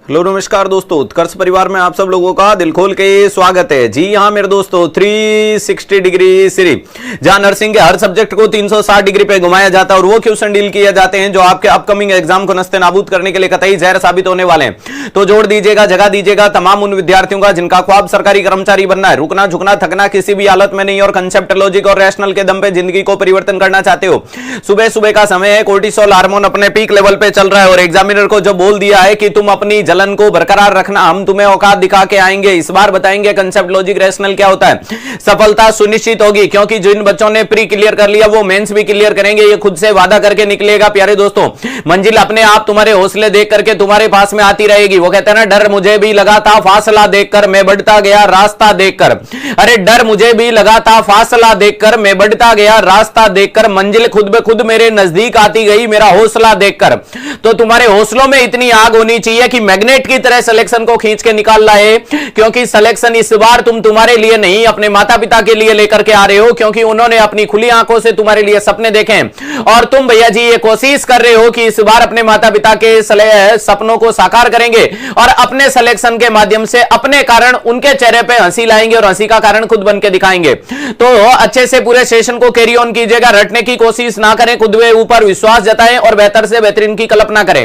Hello नमस्कार दोस्तों, उत्कर्ष परिवार में आप सब लोगों का दिल खोल के स्वागत है। जी हाँ मेरे दोस्तों, 360 डिग्री सीरीज जहां नर्सिंग के हर सब्जेक्ट को 360 डिग्री पे घुमाया जाता है और वो क्वेश्चन डील किए जाते हैं जो आपके अपकमिंग एग्जाम को नस्ते नाबूद करने के लिए कतई जहर साबित होने वाले हैं। तो जोड़ दीजिएगा, जगह दीजिएगा तमाम उन विद्यार्थियों का जिनका ख्वाब सरकारी कर्मचारी बनना है। रुकना झुकना थकना किसी भी हालत में नहीं और कंसेप्ट लॉजिक और रैशनल के दम पे जिंदगी को परिवर्तन करना चाहते हो। सुबह सुबह का समय है, कोर्टिसोल हार्मोन अपने पीक लेवल पे चल रहा है और एग्जामिनर को जो बोल दिया है कि तुम अपनी जलन को बरकरार रखना, हम तुम्हें औकात दिखा के आएंगे। इस बार बताएंगे कंसेप्ट लॉजिक रैशनल क्या होता है। सफलता सुनिश्चित होगी क्योंकि जिन बच्चों ने प्री क्लियर कर लिया वो मेंस भी क्लियर करेंगे, ये खुद से वादा करके निकलेगा। प्यारे दोस्तों, मंजिल अपने आप तुम्हारे हौसले देख करके तुम्हारे पास में आती रहेगी। वो कहते हैं ना, डर मुझे भी लगा था फासला देखकर मैं बढ़ता गया रास्ता देखकर। अरे डर मुझे भी लगा था फासला देखकर मैं बढ़ता गया रास्ता देखकर, मंजिल खुद ब खुद मेरे नजदीक आती गई मेरा हौसला देखकर। तो तुम्हारे हौसलों में इतनी आग होनी चाहिए कि मैग्नेट की तरह सिलेक्शन को खींच के निकाल लाए, क्योंकि सिलेक्शन इस बार तुम तुम्हारे लिए नहीं अपने माता पिता के लिए लेकर के आ रहे हो, क्योंकि उन्होंने अपनी खुली आंखों से तुम्हारे लिए सपने देखे और तुम भैया जी ये कोशिश कर रहे हो कि इस बार अपने माता पिता के सपनों को साकार करेंगे और अपने सिलेक्शन के माध्यम से अपने कारण उनके चेहरे पे हंसी लाएंगे और हंसी का कारण खुद बन के दिखाएंगे। तो अच्छे से पूरे सेशन को कैरी ऑन कीजिएगा, रटने की कोशिश ना करें, खुद के ऊपर विश्वास जताएं और बेहतर से बेहतरीन की कल्पना करें।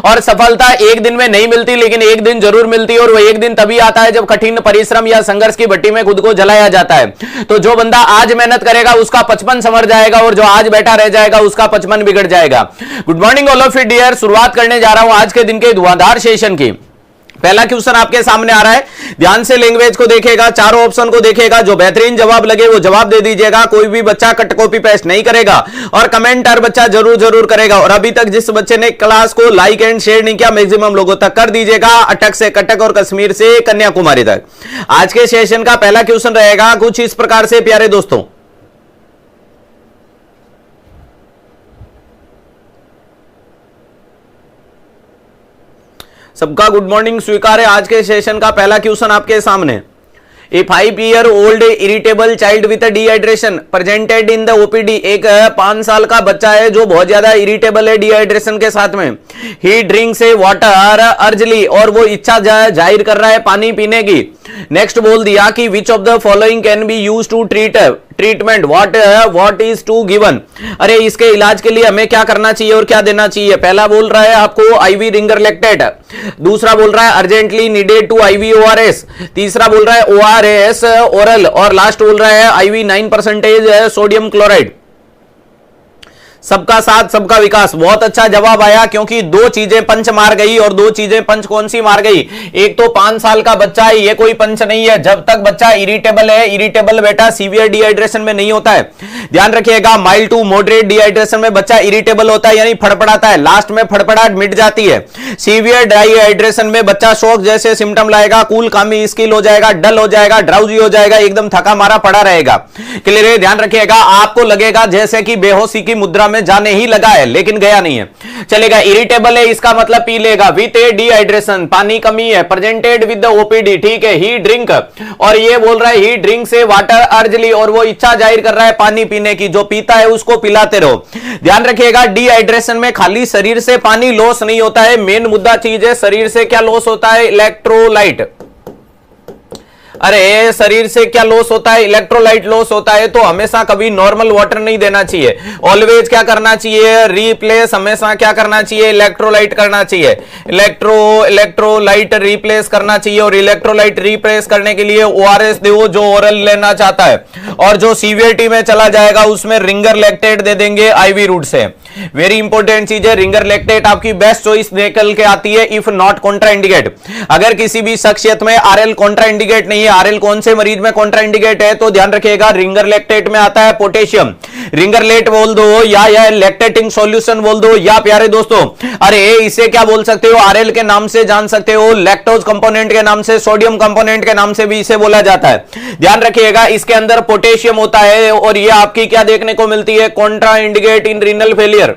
और सफलता एक दिन में नहीं मिलती, लेकिन एक दिन जरूर मिलती है और वह एक दिन तभी आता है जब कठिन परिश्रम या संघर्ष की भट्टी में खुद को जलाया जाता है। तो जो बंदा आज मेहनत करेगा उसका 55 संवर जाएगा और जो आज बैठा रह जाएगा उसका 55 बिगड़ जाएगा। Good morning all of you dear, शुरुआत करने जा रहा हूं आज के दिन के धुआंधार सेशन की। पहला क्वेश्चन आपके सामने आ रहा है, ध्यान से लैंग्वेज को देखिएगा, चारों ऑप्शन को देखिएगा, जो बेहतरीन जवाब लगे वो जवाब दे दीजिएगा। कोई भी बच्चा कट कॉपी पेस्ट नहीं करेगा और कमेंट हर बच्चा जरूर करेगा। और अभी तक जिस बच्चे ने क्लास को लाइक एंड शेयर नहीं किया, मैक्सिमम लोगों तक कर दीजिएगा, अटक से कटक और कश्मीर से कन्याकुमारी तक। आज के सेशन का पहला क्वेश्चन रहेगा कुछ इस प्रकार से प्यारे दोस्तों। सबका गुड मॉर्निंग स्वीकार है। आज के सेशन का पहला क्वेश्चन आपके सामने, ए 5-year-old irritable child with dehydration presented in the OPD. एक 5 साल का बच्चा है जो बहुत ज्यादा इरिटेबल है डिहाइड्रेशन के साथ में। ही ड्रिंक्स ए वाटर अर्जली, और वो इच्छा जाहिर कर रहा है पानी पीने की। नेक्स्ट बोल दिया कि which of the following can be use to treatment what is to given. अरे इसके इलाज के लिए हमें क्या करना चाहिए और क्या देना चाहिए। पहला बोल रहा है आपको आईवी रिंगर लैक्टेट, दूसरा बोल रहा है urgently needed to IV ORS, तीसरा बोल रहा है ओआरएस ओरल, और लास्ट बोल रहा है आईवी 9% सोडियम क्लोराइड। सबका साथ सबका विकास। बहुत अच्छा जवाब आया, क्योंकि दो चीजें पंच मार गई। और दो चीजें पंच कौन सी मार गई? एक तो 5 साल का बच्चा है, ये कोई पंच नहीं है। जब तक बच्चा इरिटेबल है, इरिटेबल बेटा सीवियर डिहाइड्रेशन में नहीं होता है। ध्यान रखिएगा, माइल्ड टू मॉडरेट डिहाइड्रेशन में बच्चा इरिटेबल होता है, यानी फड़फड़ाता है, लास्ट में फड़फड़ाहट मिट जाती है। सीवियर डिहाइड्रेशन में बच्चा शॉक जैसे सिम्टम लाएगा, कूल कामी स्किल हो जाएगा, डल हो जाएगा, ड्राउजी हो जाएगा, एकदम थका मारा पड़ा रहेगा। क्लियर है? ध्यान रखिएगा, आपको लगेगा जैसे कि बेहोशी की मुद्रा में जाने ही लगा है, लेकिन गया नहीं है। चलेगा, इरिटेबल है इसका मतलब पी लेगा, विथ ए डिहाइड्रेशन पानी कमी है, प्रेजेंटेड विद द ओपीडी, ठीक है, ही ड्रिंक, और ये बोल रहा है ही ड्रिंक से वाटर अर्जली, और वो इच्छा जाहिर कर रहा है पानी पीने की। जो पीता है उसको पिलाते रहो। ध्यान रखिएगा, डिहाइड्रेशन में खाली शरीर से पानी लॉस नहीं होता है, मेन मुद्दा चीज है शरीर से क्या लॉस होता है? इलेक्ट्रोलाइट। अरे शरीर से क्या लॉस होता है? इलेक्ट्रोलाइट लॉस होता है। तो हमेशा कभी नॉर्मल वाटर नहीं देना चाहिए, ऑलवेज क्या करना चाहिए? रिप्लेस, हमेशा क्या करना चाहिए? इलेक्ट्रोलाइट करना चाहिए, इलेक्ट्रोलाइट रिप्लेस करना चाहिए। और इलेक्ट्रोलाइट रिप्लेस करने के लिए ओआरएस दो जो ओरल लेना चाहता है, और जो सीवीआरटी में चला जाएगा उसमें रिंगर लैक्टेट दे देंगे आईवी रूट से। वेरी इंपॉर्टेंट चीज है, रिंगर लैक्टेट आपकी बेस्ट चॉइस निकल के आती है इफ नॉट कॉन्ट्राइंडिकेट। अगर किसी भी शख्सियत में आरएल कॉन्ट्राइंडिकेट नहीं है, आरएल कौन से मरीज में कॉन्ट्राइंडिकेट है? तो ध्यान रखिएगा, रिंगर लैक्टेट में आता है पोटेशियम। रिंगर लेट बोल दो या लैक्टेटिंग सॉल्यूशन बोल दो, या प्यारे दोस्तों अरे इसे क्या बोल सकते हो? आरएल के नाम से जान सकते हो, लैक्टोज कंपोनेंट के नाम से, सोडियम कंपोनेंट के नाम से भी इसे बोला जाता है। ध्यान रखिएगा, इसके अंदर पोटेशियम होता है, और ये आपकी क्या देखने को मिलती है? कॉन्ट्राइंडिकेट इन रीनल फेलियर।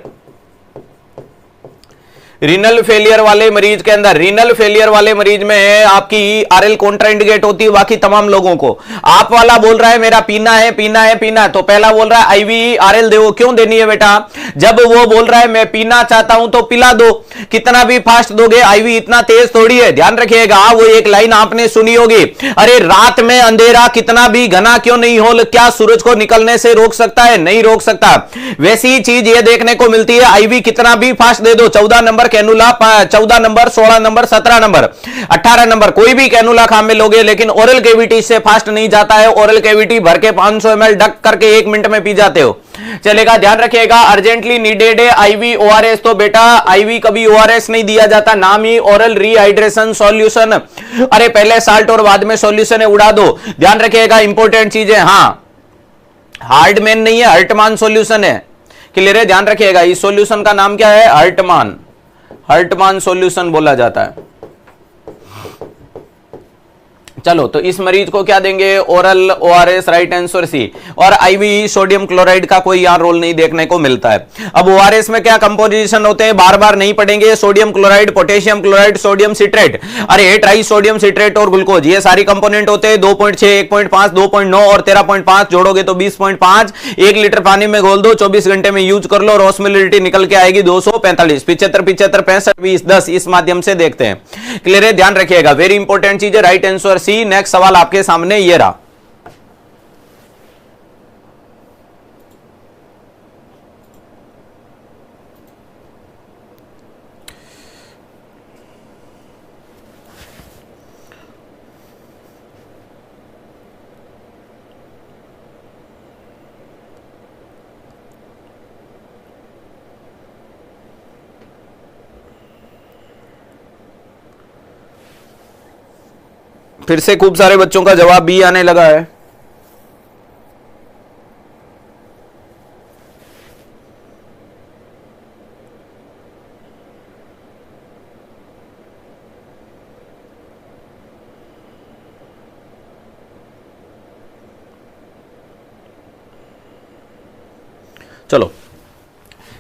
रीनल फेलियर वाले मरीज के अंदर, रीनल फेलियर वाले मरीज में आपकी आरएल कॉन्ट्राइंडिकेट होती है बाकी तमाम लोगों को। आप वाला बोल रहा है मेरा पीना है पीना है पीना है, तो पहला बोल रहा है आईवी आरएल दो। क्यों देनी है बेटा? जब वो बोल रहा है मैं पीना चाहता हूं तो पिला दो। कितना भी फास्ट दोगे, आईवी इतना तेज थोड़ी है। ध्यान रखिएगा, वो एक लाइन आपने सुनी होगी, अरे रात में अंधेरा कितना भी घना क्यों नहीं हो, क्या सूरज को निकलने से रोक सकता है? नहीं रोक सकता। वैसी चीज ये देखने को मिलती है, आईवी कितना भी फास्ट दे दो, 14 number cannula, 14 number, 16 number, 17 number, 18 number, कोई भी कैनुला खाम में लोगे, लेकिन ओरल कैविटी से फास्ट नहीं जाता है। ओरल कैविटी भर के 500 ml डक करके 1 मिनट में पी जाते हो, चलेगा। ध्यान रखिएगा, अर्जेंटली नीडेड है आईवी ओआरएस। तो बेटा आईवी कभी ओआरएस नहीं दिया जाता, नाम ही ओरल रिहाइड्रेशन सॉल्यूशन। अरे पहले साल्ट और बाद में सॉल्यूशन है, उड़ा दो। ध्यान रखिएगा, इंपॉर्टेंट चीज है। हां, हार्टमैन नहीं है, हर्टमान सॉल्यूशन है। क्लियर है? ध्यान रखिएगा, इस सॉल्यूशन का नाम क्या है? हर्टमान, हर्टमान सॉल्यूशन बोला जाता है। चलो, तो इस मरीज को क्या देंगे? Oral ORS, right answer C. और आईवी सोडियम क्लोराइड का कोई यहां रोल नहीं देखने को मिलता है। अब ओआरएस में क्या कंपोजिशन होते हैं, बार बार नहीं पढ़ेंगे। Sodium chloride, potassium chloride, sodium citrate, अरे ट्राई सोडियम सिट्रेट और ग्लूकोज, ये सारी कंपोनेंट होते हैं। 2.6, 1.5, 2.9 और 13.5 जोड़ोगे तो 20.5। 1 लीटर पानी में घोल दो, 24 घंटे में यूज कर लो और ऑस्मोलिटी निकल के आएगी 245। 75, 75, 65, 20, 10, इस माध्यम से देखते हैं। क्लियर है? ध्यान रखिएगा, वेरी इंपॉर्टेंट चीज है, राइट आंसर सी। नेक्स्ट सवाल आपके सामने ये रहा। फिर से खूब सारे बच्चों का जवाब बी आने लगा है। चलो,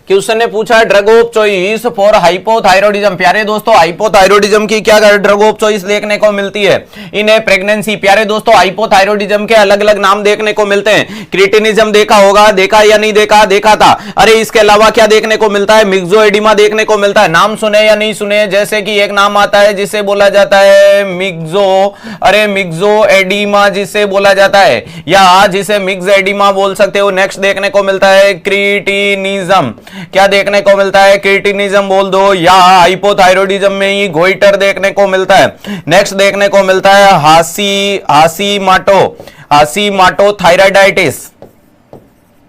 क्वेश्चन ने पूछा drug of choice for hypothyroidism. प्यारे दोस्तों, हाइपोथायरॉयडिज्म की क्या ड्रग ऑफ चॉइस देखने को मिलती है? इन्हें प्रेगनेंसी। प्यारे दोस्तों, हाइपोथायरॉयडिज्म के अलग अलग नाम देखने को मिलते हैं। क्रिटिनिज्म देखा होगा, देखा या नहीं देखा? देखा था। अरे इसके अलावा क्या देखने को मिलता है? मिक्सोएडिमा देखने को मिलता है। नाम सुने या नहीं सुने? जैसे कि एक नाम आता है जिसे बोला जाता है मिक्सोएडिमा, जिसे बोला जाता है, या जिसे मिक्सएडिमा बोल सकते हो। नेक्स्ट देखने को मिलता है क्रिटिनिज्म। क्या देखने को मिलता है? क्रिटिनिज्म बोल दो। या हाइपोथायरॉयडिज्म में ही गोइटर देखने को मिलता है। नेक्स्ट देखने को मिलता है हाशीमाटो थायराइडाइटिस।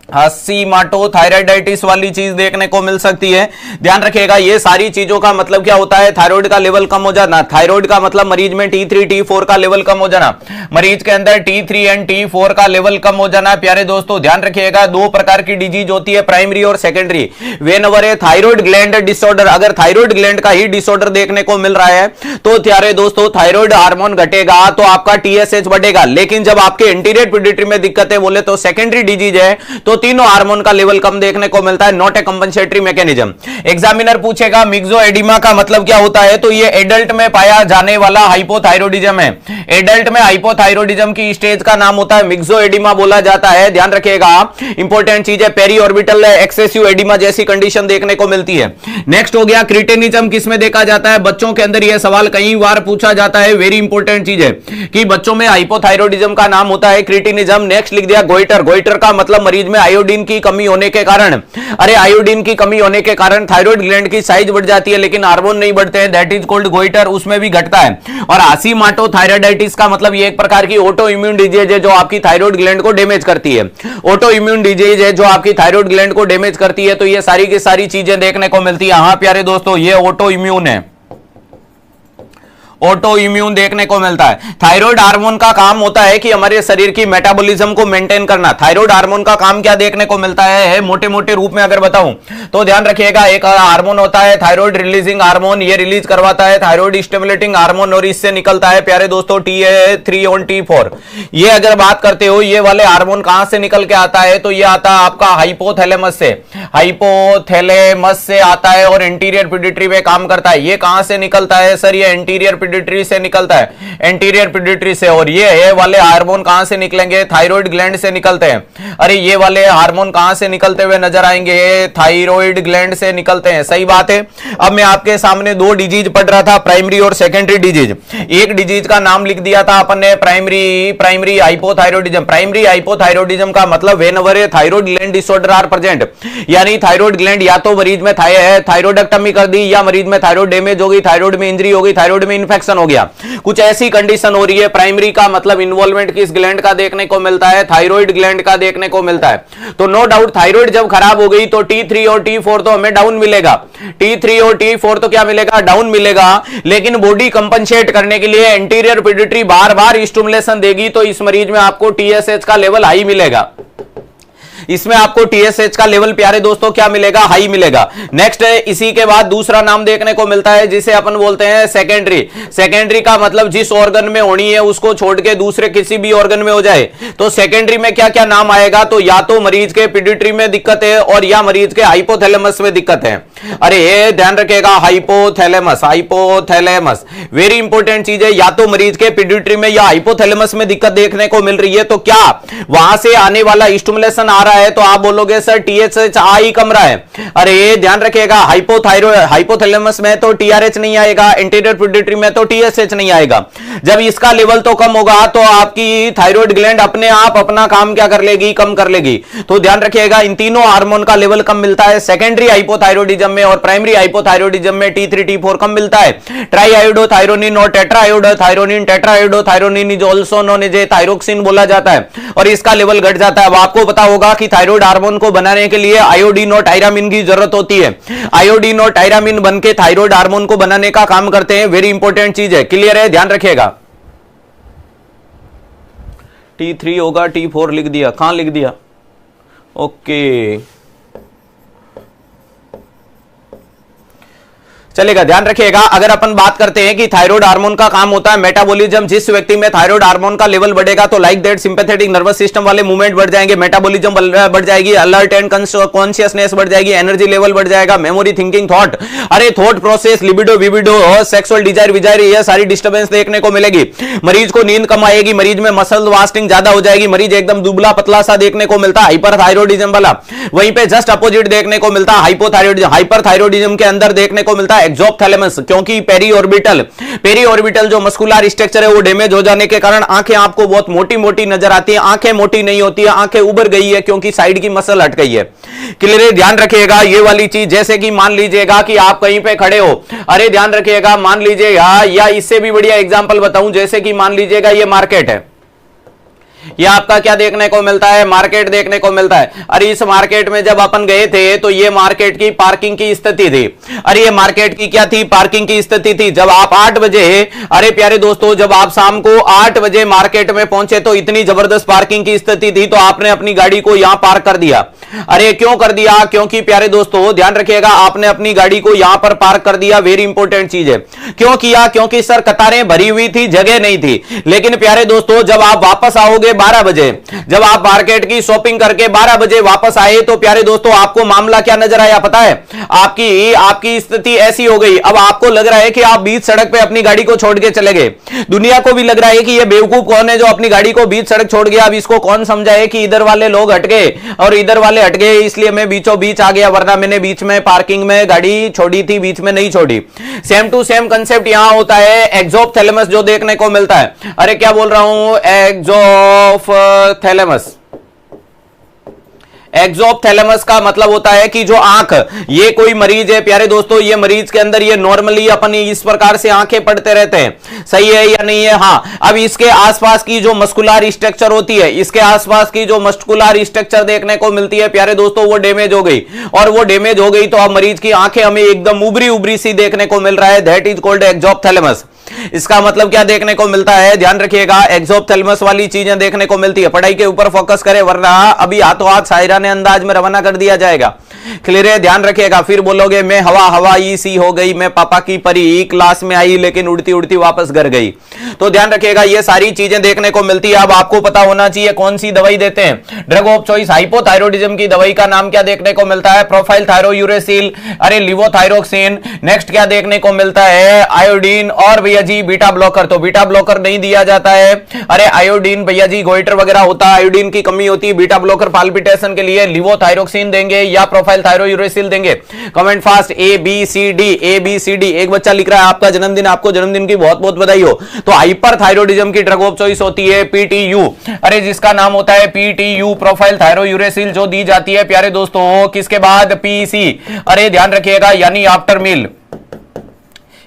हाशीमाटोथायराइडाइटिस वाली चीज देखने को मिल सकती है। ध्यान रखिएगा, ये सारी चीजों का मतलब क्या होता है? थायराइड का लेवल कम हो जाना। थायराइड का मतलब मरीज में T3 T4 का लेवल कम हो जाना, मरीज के अंदर T3 एंड T4 का लेवल कम हो जाना। प्यारे दोस्तों ध्यान रखिएगा, 2 प्रकार की डिजीज होती है, प्राइमरी और सेकेंडरी। वेनएवर ए थायराइड ग्लैंड डिसऑर्डर, अगर थायराइड ग्लैंड का ही डिसऑर्डर देखने को मिल रहा है तो प्यारे दोस्तों थायराइड हार्मोन घटेगा तो आपका TSH बढ़ेगा। लेकिन जब आपके एंटीरियर पिट्यूटरी में दिक्कतें बोले तो सेकेंडरी डिजीज है, तो तीनों हार्मोन का लेवल कम देखने को मिलता है। Not a compensatory mechanism. Examiner पूछेगा मिक्सोएडिमा का मतलब क्या होता है, तो ये एडल्ट में पाया जाने वाला हाइपोथायरॉयडिज्म है। एडल्ट में हाइपोथायरॉयडिज्म की स्टेज का नाम होता है मिक्सोएडिमा बोला जाता है। ध्यान रखिएगा, इंपॉर्टेंट चीज है। पेरी ऑर्बिटल एक्सेसिव एडिमा जैसी कंडीशन देखने को मिलती है। नेक्स्ट हो गया क्रिटिनिज्म, किसमें देखा जाता है? बच्चों के अंदर। यह सवाल कई बार पूछा जाता है, वेरी इंपॉर्टेंट चीज है कि बच्चों में हाइपोथायरॉयडिज्म का नाम होता है क्रिटिनिज्म। नेक्स्ट लिख दिया गोइटर। गोइटर का मतलब मरीज में आयोडीन की कमी होने के कारण, अरे आयोडीन की कमी होने के कारण थायराइड ग्लैंड की साइज बढ़ जाती है लेकिन हार्मोन नहीं बढ़ते हैं, दैट इज कॉल्ड गोइटर, उसमें भी घटता है। और हाशीमाटोथायराइडाइटिस का मतलब ये एक प्रकार की ऑटो इम्यून डिजीज है जो आपकी थायराइड ग्लैंड को डैमेज करती है। ऑटो इम्यून डिजीज है जो आपकी थायराइड ग्लैंड को डैमेज करती है। तो ये सारी की सारी चीजें देखने को मिलती है। हां प्यारे दोस्तों, ये ऑटो इम्यून है, ऑटो इम्यून देखने को मिलता है। थायराइड हार्मोन का काम होता है कि हमारे शरीर की मेटाबॉलिज्म को मेंटेन करना। थायराइड हार्मोन का काम क्या देखने को मिलता है मोटे मोटे रूप में अगर बताऊं तो ध्यान रखिएगा, एक हार्मोन होता है थायराइड रिलीजिंग हार्मोन, ये रिलीज करवाता है थायराइड स्टिमुलेटिंग हार्मोन और इससे निकलता है प्यारे दोस्तों T3 और T4। ये अगर बात करते हो ये वाले हार्मोन कहां से निकल के आता है तो ये आता है आपका हाइपोथैलेमस से, हाइपोथैलेमस से आता है और एंटीरियर पिट्यूटरी पे काम करता है। ये कहां से निकलता है सर? ये एंटीरियर पिट्यूटरी से निकलता है, एंटीरियर पिट्यूटरी से। और ये वाले हार्मोन कहां से निकलेंगे? थायराइड ग्लैंड से निकलते हैं। अरे ये वाले हार्मोन कहां से निकलते हुए नजर आएंगे? थायराइड ग्लैंड से निकलते हैं, सही बात है। अब मैं आपके सामने दो डिजीज पढ़ रहा था, प्राइमरी और सेकेंडरी डिजीज। एक डिजीज का नाम लिख दिया था अपन ने प्राइमरी हाइपोथायरॉयडिज्म। प्राइमरी हाइपोथायरॉयडिज्म का मतलब whenever a thyroid gland disorder are present, यानी थायराइड ग्लैंड या तो मरीज में थायराइडक्टमी कर दी या मरीज में थायराइड डैमेज हो गई, थायराइड में इंजरी हो गई, थायराइड में इंफेक्शन हो गया, कुछ ऐसी कंडीशन हो रही है। प्राइमरी का मतलब इन्वॉल्वमेंट किस ग्लैंड का देखने को मिलता है? थायराइड ग्लैंड का देखने को मिलता है। तो नो डाउट थायराइड जब खराब हो गई तो T3 और T4 तो हमें डाउन मिलेगा, T3 और T4 तो क्या मिलेगा? डाउन मिलेगा। लेकिन बॉडी कंपनसेट करने के लिए एंटीरियर पिट्यूटरी बार बार स्टिमुलेशन देगी तो इस मरीज में आपको TSH का लेवल हाई मिलेगा। इसमें आपको TSH का लेवल प्यारे दोस्तों क्या मिलेगा? हाई मिलेगा। नेक्स्ट इसी के बाद दूसरा नाम देखने को मिलता है जिसे अपन बोलते हैं सेकेंडरी। सेकेंडरी का मतलब जिस ऑर्गन में होनी है उसको छोड़ के दूसरे किसी भी ऑर्गन में हो जाए तो सेकेंडरी में क्या क्या नाम आएगा? तो या तो मरीज के पिट्यूटरी में दिक्कत है और या मरीज के हाइपोथैलेमस में दिक्कत है। अरे ये ध्यान रखिएगा, हाइपोथैलेमस, हाइपोथैलेमस वेरी इंपॉर्टेंट चीज है। या तो मरीज के पिट्यूटरी में या हाइपोथैलेमस में दिक्कत देखने को मिल रही है तो क्या वहां से आने वाला स्टिमुलेशन आ रहा है तो आप बोलोगे सर TSH आ ही कम रहा है। अरे ये ध्यान रखिएगा, हाइपोथैलेमस में तो TRH नहीं आएगा, इंटीरियर पिट्यूटरी में तो TSH नहीं आएगा। जब इसका लेवल तो कम होगा तो आपकी थायराइड ग्लैंड अपने आप अपना काम क्या कर लेगी? कम कर लेगी। तो ध्यान रखिएगा इन तीनों हार्मोन का लेवल कम मिलता है सेकेंडरी हाइपोथायरॉयडिज्म में और प्राइमरी हाइपोथायरॉयडिज्म में T3 T4 कम मिलता है। ट्राईआयोडोथायरोनिन और tetraiodothyronine, tetraiodothyronine is also known as thyroxine बोला जाता है और इसका लेवल घट जाता है। अब आपको पता होगा कि थायराइड हार्मोन को बनाने के लिए आयोडीन और टायरामिन की जरूरत होती है। आयोडीन और टायरामिन बनके थायराइड हार्मोन को बनाने का काम करते हैं। वेरी इंपॉर्टेंट चीज है, क्लियर है? ध्यान रखिएगा। T3 होगा, T4 लिख दिया, कहां लिख दिया? ओके चलेगा, ध्यान रखिएगा। अगर अपन बात करते हैं कि थायराइड हार्मोन का काम होता है मेटाबॉलिज्म, जिस व्यक्ति में थायराइड हार्मोन का लेवल बढ़ेगा तो like that sympathetic nervous system वाले मूवमेंट बढ़ जाएंगे, मेटाबॉलिज्म बढ़ जाएगी, अलर्ट एंड कॉन्शियसनेस बढ़ जाएगी, एनर्जी लेवल बढ़ जाएगा, मेमोरी, थिंकिंग, थॉट, अरे थॉट प्रोसेस, लिबिडो, विबिडो, सेक्सुअल डिजायर, ये सारी डिस्टर्बेंस देखने को मिलेगी। मरीज को नींद कम आएगी, मरीज में मसल वास्टिंग ज्यादा हो जाएगी, मरीज एकदम दुबला पतला सा देखने को मिलता है, हाइपरथायरॉयडिज्म वाला। वहीं पे जस्ट अपोजिट देखने को मिलता है हाइपोथायरॉयडिज्म। हाइपरथायरॉयडिज्म के अंदर देखने को मिलता है एक्सोथैलेमस, क्योंकि पेरीऑर्बिटल जो मस्कुलर स्ट्रक्चर है वो डैमेज हो जाने के कारण आंखें आपको बहुत मोटी मोटी नजर आती है। आंखें मोटी नहीं होती है, आंखें उभर गई है क्योंकि साइड की मसल हट गई है। क्लियर? ध्यान रखिएगा ये वाली चीज। जैसे कि मान लीजिएगा कि आप कहीं पे खड़े हो, अरे ध्यान रखिएगा, मान लीजिएगा या इससे भी बढ़िया एग्जांपल बताऊं, जैसे कि मान लीजिएगा ये मार्केट है, ये आपका क्या देखने को मिलता है? मार्केट देखने को मिलता है। अरे इस मार्केट में जब अपन गए थे तो ये मार्केट की पार्किंग की स्थिति थी। अरे ये मार्केट की क्या थी? पार्किंग की स्थिति थी। जब आप 8 बजे, अरे प्यारे दोस्तों, जब आप शाम को 8 बजे मार्केट में पहुंचे तो इतनी जबरदस्त पार्किंग की स्थिति थी तो आपने अपनी गाड़ी को यहां पार्क कर दिया। अरे क्यों कर दिया? क्योंकि प्यारे दोस्तों ध्यान रखिएगा, आपने अपनी गाड़ी को यहां पर पार्क कर दिया। वेरी इंपॉर्टेंट चीज है। क्यों किया? क्योंकि सर कतारें भरी हुई थी, जगह नहीं थी। लेकिन प्यारे दोस्तों जब आप वापस आओगे 12 बजे, जब आप मार्केट की शॉपिंग करके 12 बजे वापस आए तो प्यारे दोस्तों आपको मामला क्या नजर आया पता है? आपकी स्थिति ऐसी हो गई, अब आपको लग रहा है कि आप बीच सड़क पे अपनी गाड़ी को छोड़ के चले गए। दुनिया को भी लग रहा है कि ये बेवकूफ कौन है जो अपनी गाड़ी को बीच सड़क छोड़ गया। अब इसको कौन समझाए कि इधर वाले लोग हट गए और इधर वाले हट गए, इसलिए मैं बीचों बीच आ गया, वरना मैंने बीच में पार्किंग में गाड़ी छोड़ी थी, बीच में नहीं छोड़ी। सेम टू सेम कंसेप्ट यहां होता है। एक्सोथैलेमस जो देखने को मिलता है, अरे क्या बोल रहा हूं? एक्सोथैलेमस, एक्सोप्थैलेमस का मतलब होता है कि जो आंख, ये कोई मरीज है प्यारे दोस्तों, ये मरीज के अंदर ये नॉर्मली अपनी इस प्रकार से आंखें पढ़ते रहते हैं, सही है या नहीं है? हाँ। अब इसके आसपास की जो मस्कुलर स्ट्रक्चर होती है, इसके आसपास की जो मस्कुलर स्ट्रक्चर देखने को मिलती है प्यारे दोस्तों, वो डैमेज हो गई, और वो डैमेज हो गई तो अब मरीज की आंखें हमें एकदम उभरी उभरी सी देखने को मिल रहा है, दैट इज कॉल्ड एक्सोप्थैलेमस। इसका मतलब क्या देखने को मिलता है, ध्यान रखिएगा, एक्सोप्थैलेमस वाली चीजें देखने को मिलती है। पढ़ाई के ऊपर फोकस करें, वरना अभी हाथों हाथ शायराने अंदाज में रवाना कर दिया जाएगा। क्लियर है? ध्यान रखिएगा, फिर बोलोगे मैं हवा हवाई सी हो गई, मैं पापा की परी, क्लास में आई लेकिन उड़ती उड़ती वापस घर गई। तो ध्यान रखिएगा, ये सारी चीजें देखने को मिलती है। अब आपको पता होना चाहिए कौन सी दवाई देते हैं। ड्रग ऑफ चॉइस हाइपोथायरॉयडिज्म की दवाई का नाम क्या देखने को मिलता है? प्रोफाइल थायरोयूरेसिल, अरे लिवोथायरोक्सिन। नेक्स्ट क्या देखने को मिलता है? आयोडीन, और भैया जी बीटा ब्लॉकर, तो बीटा ब्लॉकर नहीं दिया जाता है। अरे आयोडीन भैया जी गोइटर वगैरह होता है, आयोडीन की कमी होती है, बीटा ब्लॉकर पाल्पिटेशन के लिए लिवोथायरोक्सिन देंगे या प्रोफाइल थायरोयूरेसिल देंगे। Comment fast, A B C D, A B C D. एक बच्चा लिख रहा है आपका जन्मदिन, आपको जन्मदिन की बहुत बहुत बधाई हो। तो हाइपरथायरॉयडिज्म की ड्रग ऑफ चॉइस होती है पीटीयू, अरे जिसका नाम होता है पीटीयू, प्रोफाइल थायरोयूरेसिल, जो दी जाती है प्यारे दोस्तों किसके बाद? पीसी। अरे ध्यान रखिएगा, यानी आफ्टर मील।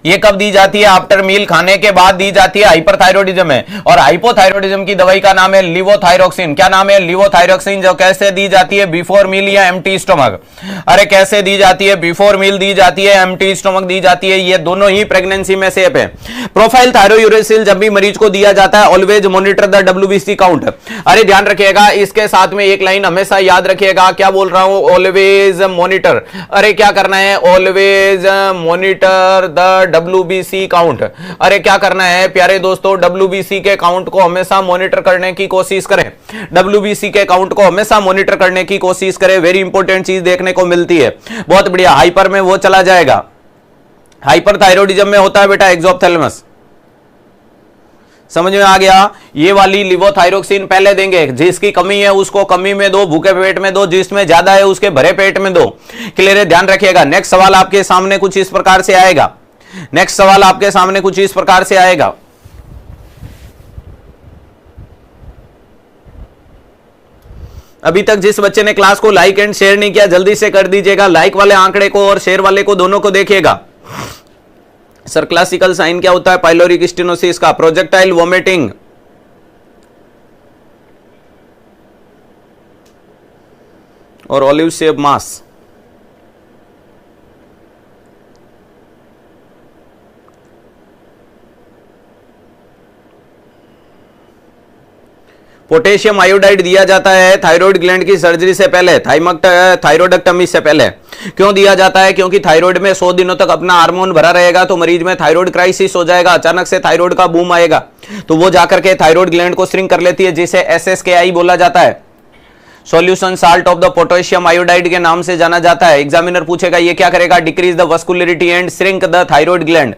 ये कब दी जाती है? आफ्टर मील, खाने के बाद दी जाती है, हाइपरथायरॉयडिज्म है। और हाइपोथायरॉयडिज्म की दवाई का नाम है लिवोथायरोक्सिन। क्या नाम है? लिवोथायरोक्सिन, जो कैसे दी जाती है? बिफोर मील या एम्प्टी स्टमक। अरे कैसे दी जाती है? बिफोर मील दी जाती है, एम्प्टी स्टमक दी जाती है। ये दोनों ही प्रेगनेंसी में सेफ है। प्रोफाइल थायरोयूरेसिल जब भी मरीज को दिया जाता है, always monitor the WBC count. अरे ध्यान रखिएगा, इसके साथ में एक लाइन हमेशा याद रखिएगा, क्या बोल रहा हूं? Always monitor. अरे क्या करना है? Always monitor the WBC count. अरे क्या करना है प्यारे दोस्तों? WBC के काउंट को हमेशा मॉनिटर करने की कोशिश करें। WBC के काउंट को हमेशा मॉनिटर करने की कोशिश करें। वेरी इंपॉर्टेंट चीज देखने को मिलती है। बहुत बढ़िया, हाइपर में वो चला जाएगा। हाइपरथायरॉयडिज्म में होता है बेटा एक्सोप्थैलेमस। समझ में आ गया? ये वाली लिवोथायरोक्सिन पहले देंगे, जिसकी कमी है उसको कमी में दो, भूखे पेट में दो, जिसमें ज्यादा है उसके भरे पेट में दो। क्लियर है? ध्यान रखिएगा। नेक्स्ट सवाल आपके सामने कुछ इस प्रकार से आएगा। नेक्स्ट सवाल आपके सामने कुछ इस प्रकार से आएगा। अभी तक जिस बच्चे ने क्लास को लाइक एंड शेयर नहीं किया, जल्दी से कर दीजिएगा। लाइक वाले आंकड़े को और शेयर वाले को, दोनों को देखिएगा। सर क्लासिकल साइन क्या होता है पाइलोरिक स्टेनोसिस का? प्रोजेक्टाइल वोमिटिंग, और ऑलिव शेप मास। पोटेशियम आयोडाइड दिया जाता है थायराइड ग्लैंड की सर्जरी से पहले, थायरोइडेक्टमी से पहले। क्यों दिया जाता है? क्योंकि थायराइड में 100 दिनों तक अपना हार्मोन भरा रहेगा तो मरीज में थायराइड क्राइसिस हो जाएगा, अचानक से थायराइड का बूम आएगा तो वो जाकर के थायराइड ग्लैंड को श्रिंक कर लेती है, जिसे SSKI बोला जाता है, solution salt of the potassium iodide के नाम से जाना जाता है। एग्जामिनर पूछेगा ये क्या करेगा? Decrease the vascularity and shrink the thyroid gland.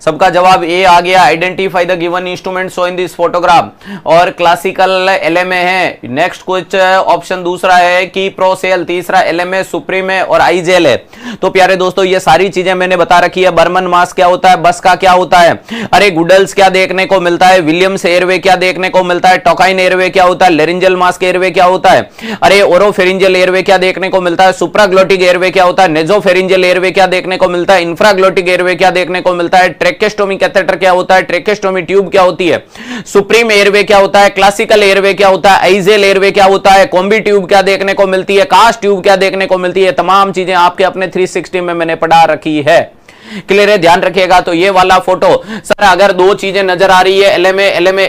सबका जवाब ए आ गया। Identify the given instrument show in this photograph, और क्लासिकल LMA है। नेक्स्ट कुछ ऑप्शन दूसरा है कि प्रोसेल, तीसरा LMA, सुप्रीम है, और आईजेल है। तो प्यारे दोस्तों ये सारी चीजें मैंने बता रखी है। बर्मन मास क्या होता है? बस का क्या होता है? अरे गुडल्स क्या देखने को मिलता है? विलियम्स एयरवे क्या देखने को मिलता है? टोकाइन एयरवे क्या होता है? लेरिंजल मास्क एयरवे क्या होता है? अरे ओरोफेरिंजियल एयरवे क्या देखने को मिलता है? सुप्राग्लोटिक एयरवे क्या होता है? नेजोफेरिंजियल एयरवे क्या देखने को मिलता है? इंफ्राग्लोटिक एयरवे क्या देखने को मिलता है? ट्रेकेस्टोमी कैथेटर क्या होता है? ट्रेकेस्टोमी ट्यूब क्या होती है? सुप्रीम एयरवे क्या होता है? क्लासिकल एयरवे क्या होता है? आइजेल एयरवे क्या होता है? कॉम्बी ट्यूब क्या देखने को मिलती है? कास्ट ट्यूब क्या देखने को मिलती है? तमाम चीजें आपके अपने 360 में मैंने पढ़ा रखी है। क्लियर है? ध्यान रखिएगा। तो ये वाला फोटो, सर अगर दो चीजें नजर आ रही है,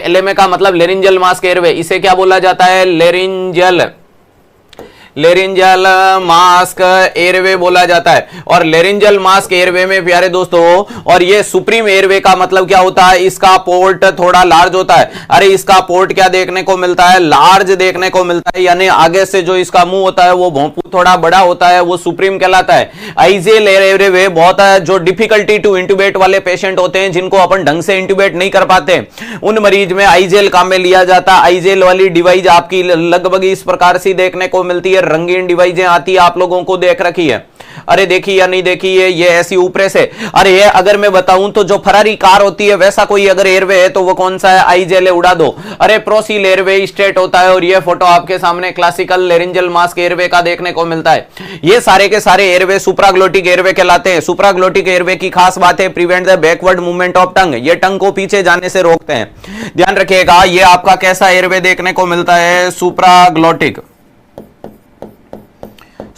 LMA का मतलब लेरिंजल मास्क एयरवे, इसे क्या बोला जाता है? लेरिंजल मास्क एयरवे बोला जाता है। और लेरिंजल मास्क एयरवे में प्यारे दोस्तों, और ये सुप्रीम एयरवे का मतलब क्या होता है? इसका पोर्ट थोड़ा लार्ज होता है। अरे इसका पोर्ट क्या देखने को मिलता है? लार्ज देखने को मिलता है, यानी आगे से जो इसका मुंह होता है वो भोंपू थोड़ा बड़ा होता है, वो सुप्रीम कहलाता है। आइजेल एयरवे बहुत है, जो डिफिकल्टी टू इंट्यूबेट वाले पेशेंट होते हैं, जिनको अपन ढंग से इंट्यूबेट नहीं कर पाते, उन मरीज में आइजेल काम में लिया जाता है। आइजेल वाली डिवाइस आपकी लगभग इस प्रकार से देखने को मिलती है, रंगीन डिवाइसें आती है, आप लोगों को देख रखी है। अरे देखी या नहीं देखी ये ऐसी ऊपर से। अरे ये अगर मैं बताऊं तो जो फरारी कार होती है वैसा कोई अगर एयरवे है तो वो कौन सा है, आईजेले उड़ा दो। अरे प्रोसील एयरवे स्ट्रेट होता है और ये फोटो आपके सामने क्लासिकल लेरिंजल मास्क एयरवे का देखने को मिलता है। ये सारे के सारे एयरवे सुप्राग्लोटिक एयरवे कहलाते हैं। सुप्राग्लोटिक एयरवे की खास बात है prevent the backward movement of tongue, ये टंग को पीछे जाने से रोकते हैं। ध्यान रखिएगा ये आपका कैसा एयरवे देखने को मिलता है, सुप्राग्लोटिक।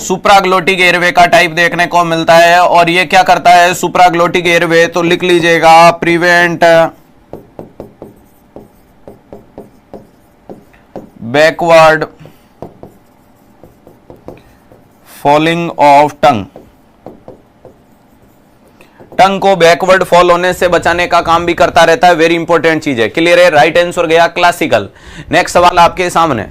सुप्राग्लोटिक एयरवे का टाइप देखने को मिलता है। और ये क्या करता है सुप्राग्लोटिक एयरवे, तो लिख लीजिएगा prevent backward falling of tongue. Tongue को बैकवर्ड फॉल होने से बचाने का काम भी करता रहता है। वेरी इंपॉर्टेंट चीज है। क्लियर है, राइट आंसर गया क्लासिकल। नेक्स्ट सवाल आपके सामने,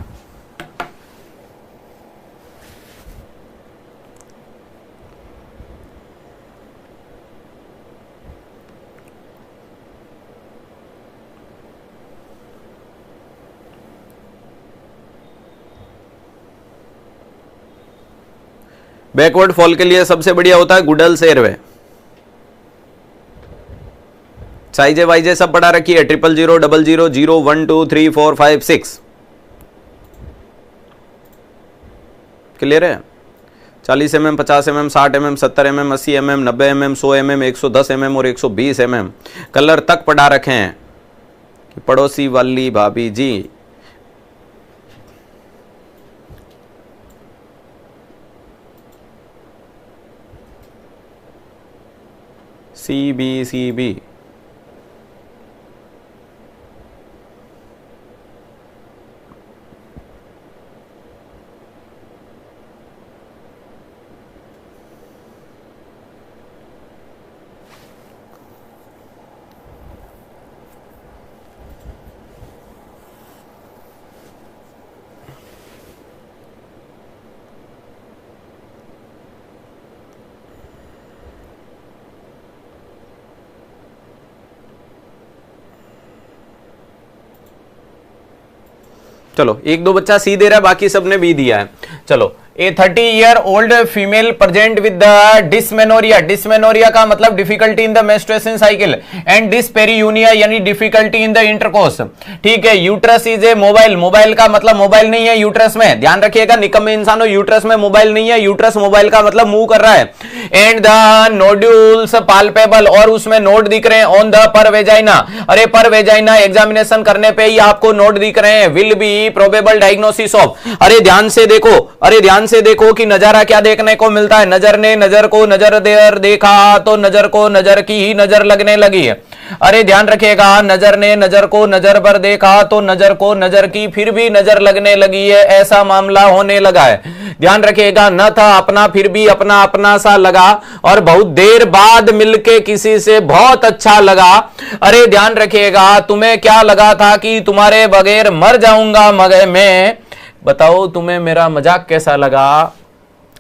बैकवर्ड फॉल के लिए सबसे बढ़िया होता है गुडल्स एयरवे। साइजे वाइजे सब पढ़ा रखी है, 000, 00, 0, 1 2 3 4 5 6। क्लियर है। 40 mm, 50 mm, 60 mm, 70 mm, 80 mm, 90 mm, 100 mm, 110 mm और 120 mm कलर तक पढ़ा रखे हैं। पड़ोसी वाली भाभी जी, CB चलो एक दो बच्चा सी दे रहा है, बाकी सबने बी दिया है। चलो a 30-year-old female present with the dysmenorrhea. Dysmenorrhea का मतलब difficulty in the menstruation cycle and dyspareunia यानी डिफिकल्टी इन द इंटरकोर्स। ठीक है। Uterus is a mobile. Mobile का मतलब मोबाइल नहीं है यूट्रस में, ध्यान रखिएगा निकम्मे इंसानों, यूट्रस में मोबाइल नहीं है। यूट्रस मोबाइल का मतलब मूव कर रहा है। एंड द नोड्यूल्स पाल्पेबल, और उसमें नोड दिख रहे हैं ऑन द पर वेजाइना। अरे पर वेजाइना एग्जामिनेशन करने पे ही आपको नोड दिख रहे हैं। Will be probable diagnosis of. अरे ध्यान से देखो, अरे ध्यान से देखो कि नजारा क्या देखने को मिलता है। नजर ने नजर को नजर देर देखा तो नजर को नजर की ही नजर लगने लगी है। अरे ध्यान रखिएगा, नजर ने नजर को नजर पर देखा तो नजर को नजर की फिर भी नजर लगने लगी है, ऐसा मामला होने लगा है। ध्यान रखिएगा, न था अपना फिर भी अपना अपना सा लगा, और बहुत देर बाद मिलके किसी से बहुत अच्छा लगा। अरे ध्यान रखिएगा, तुम्हें क्या लगा था कि तुम्हारे बगैर मर जाऊंगा मगर मैं, बताओ तुम्हें मेरा मजाक कैसा लगा।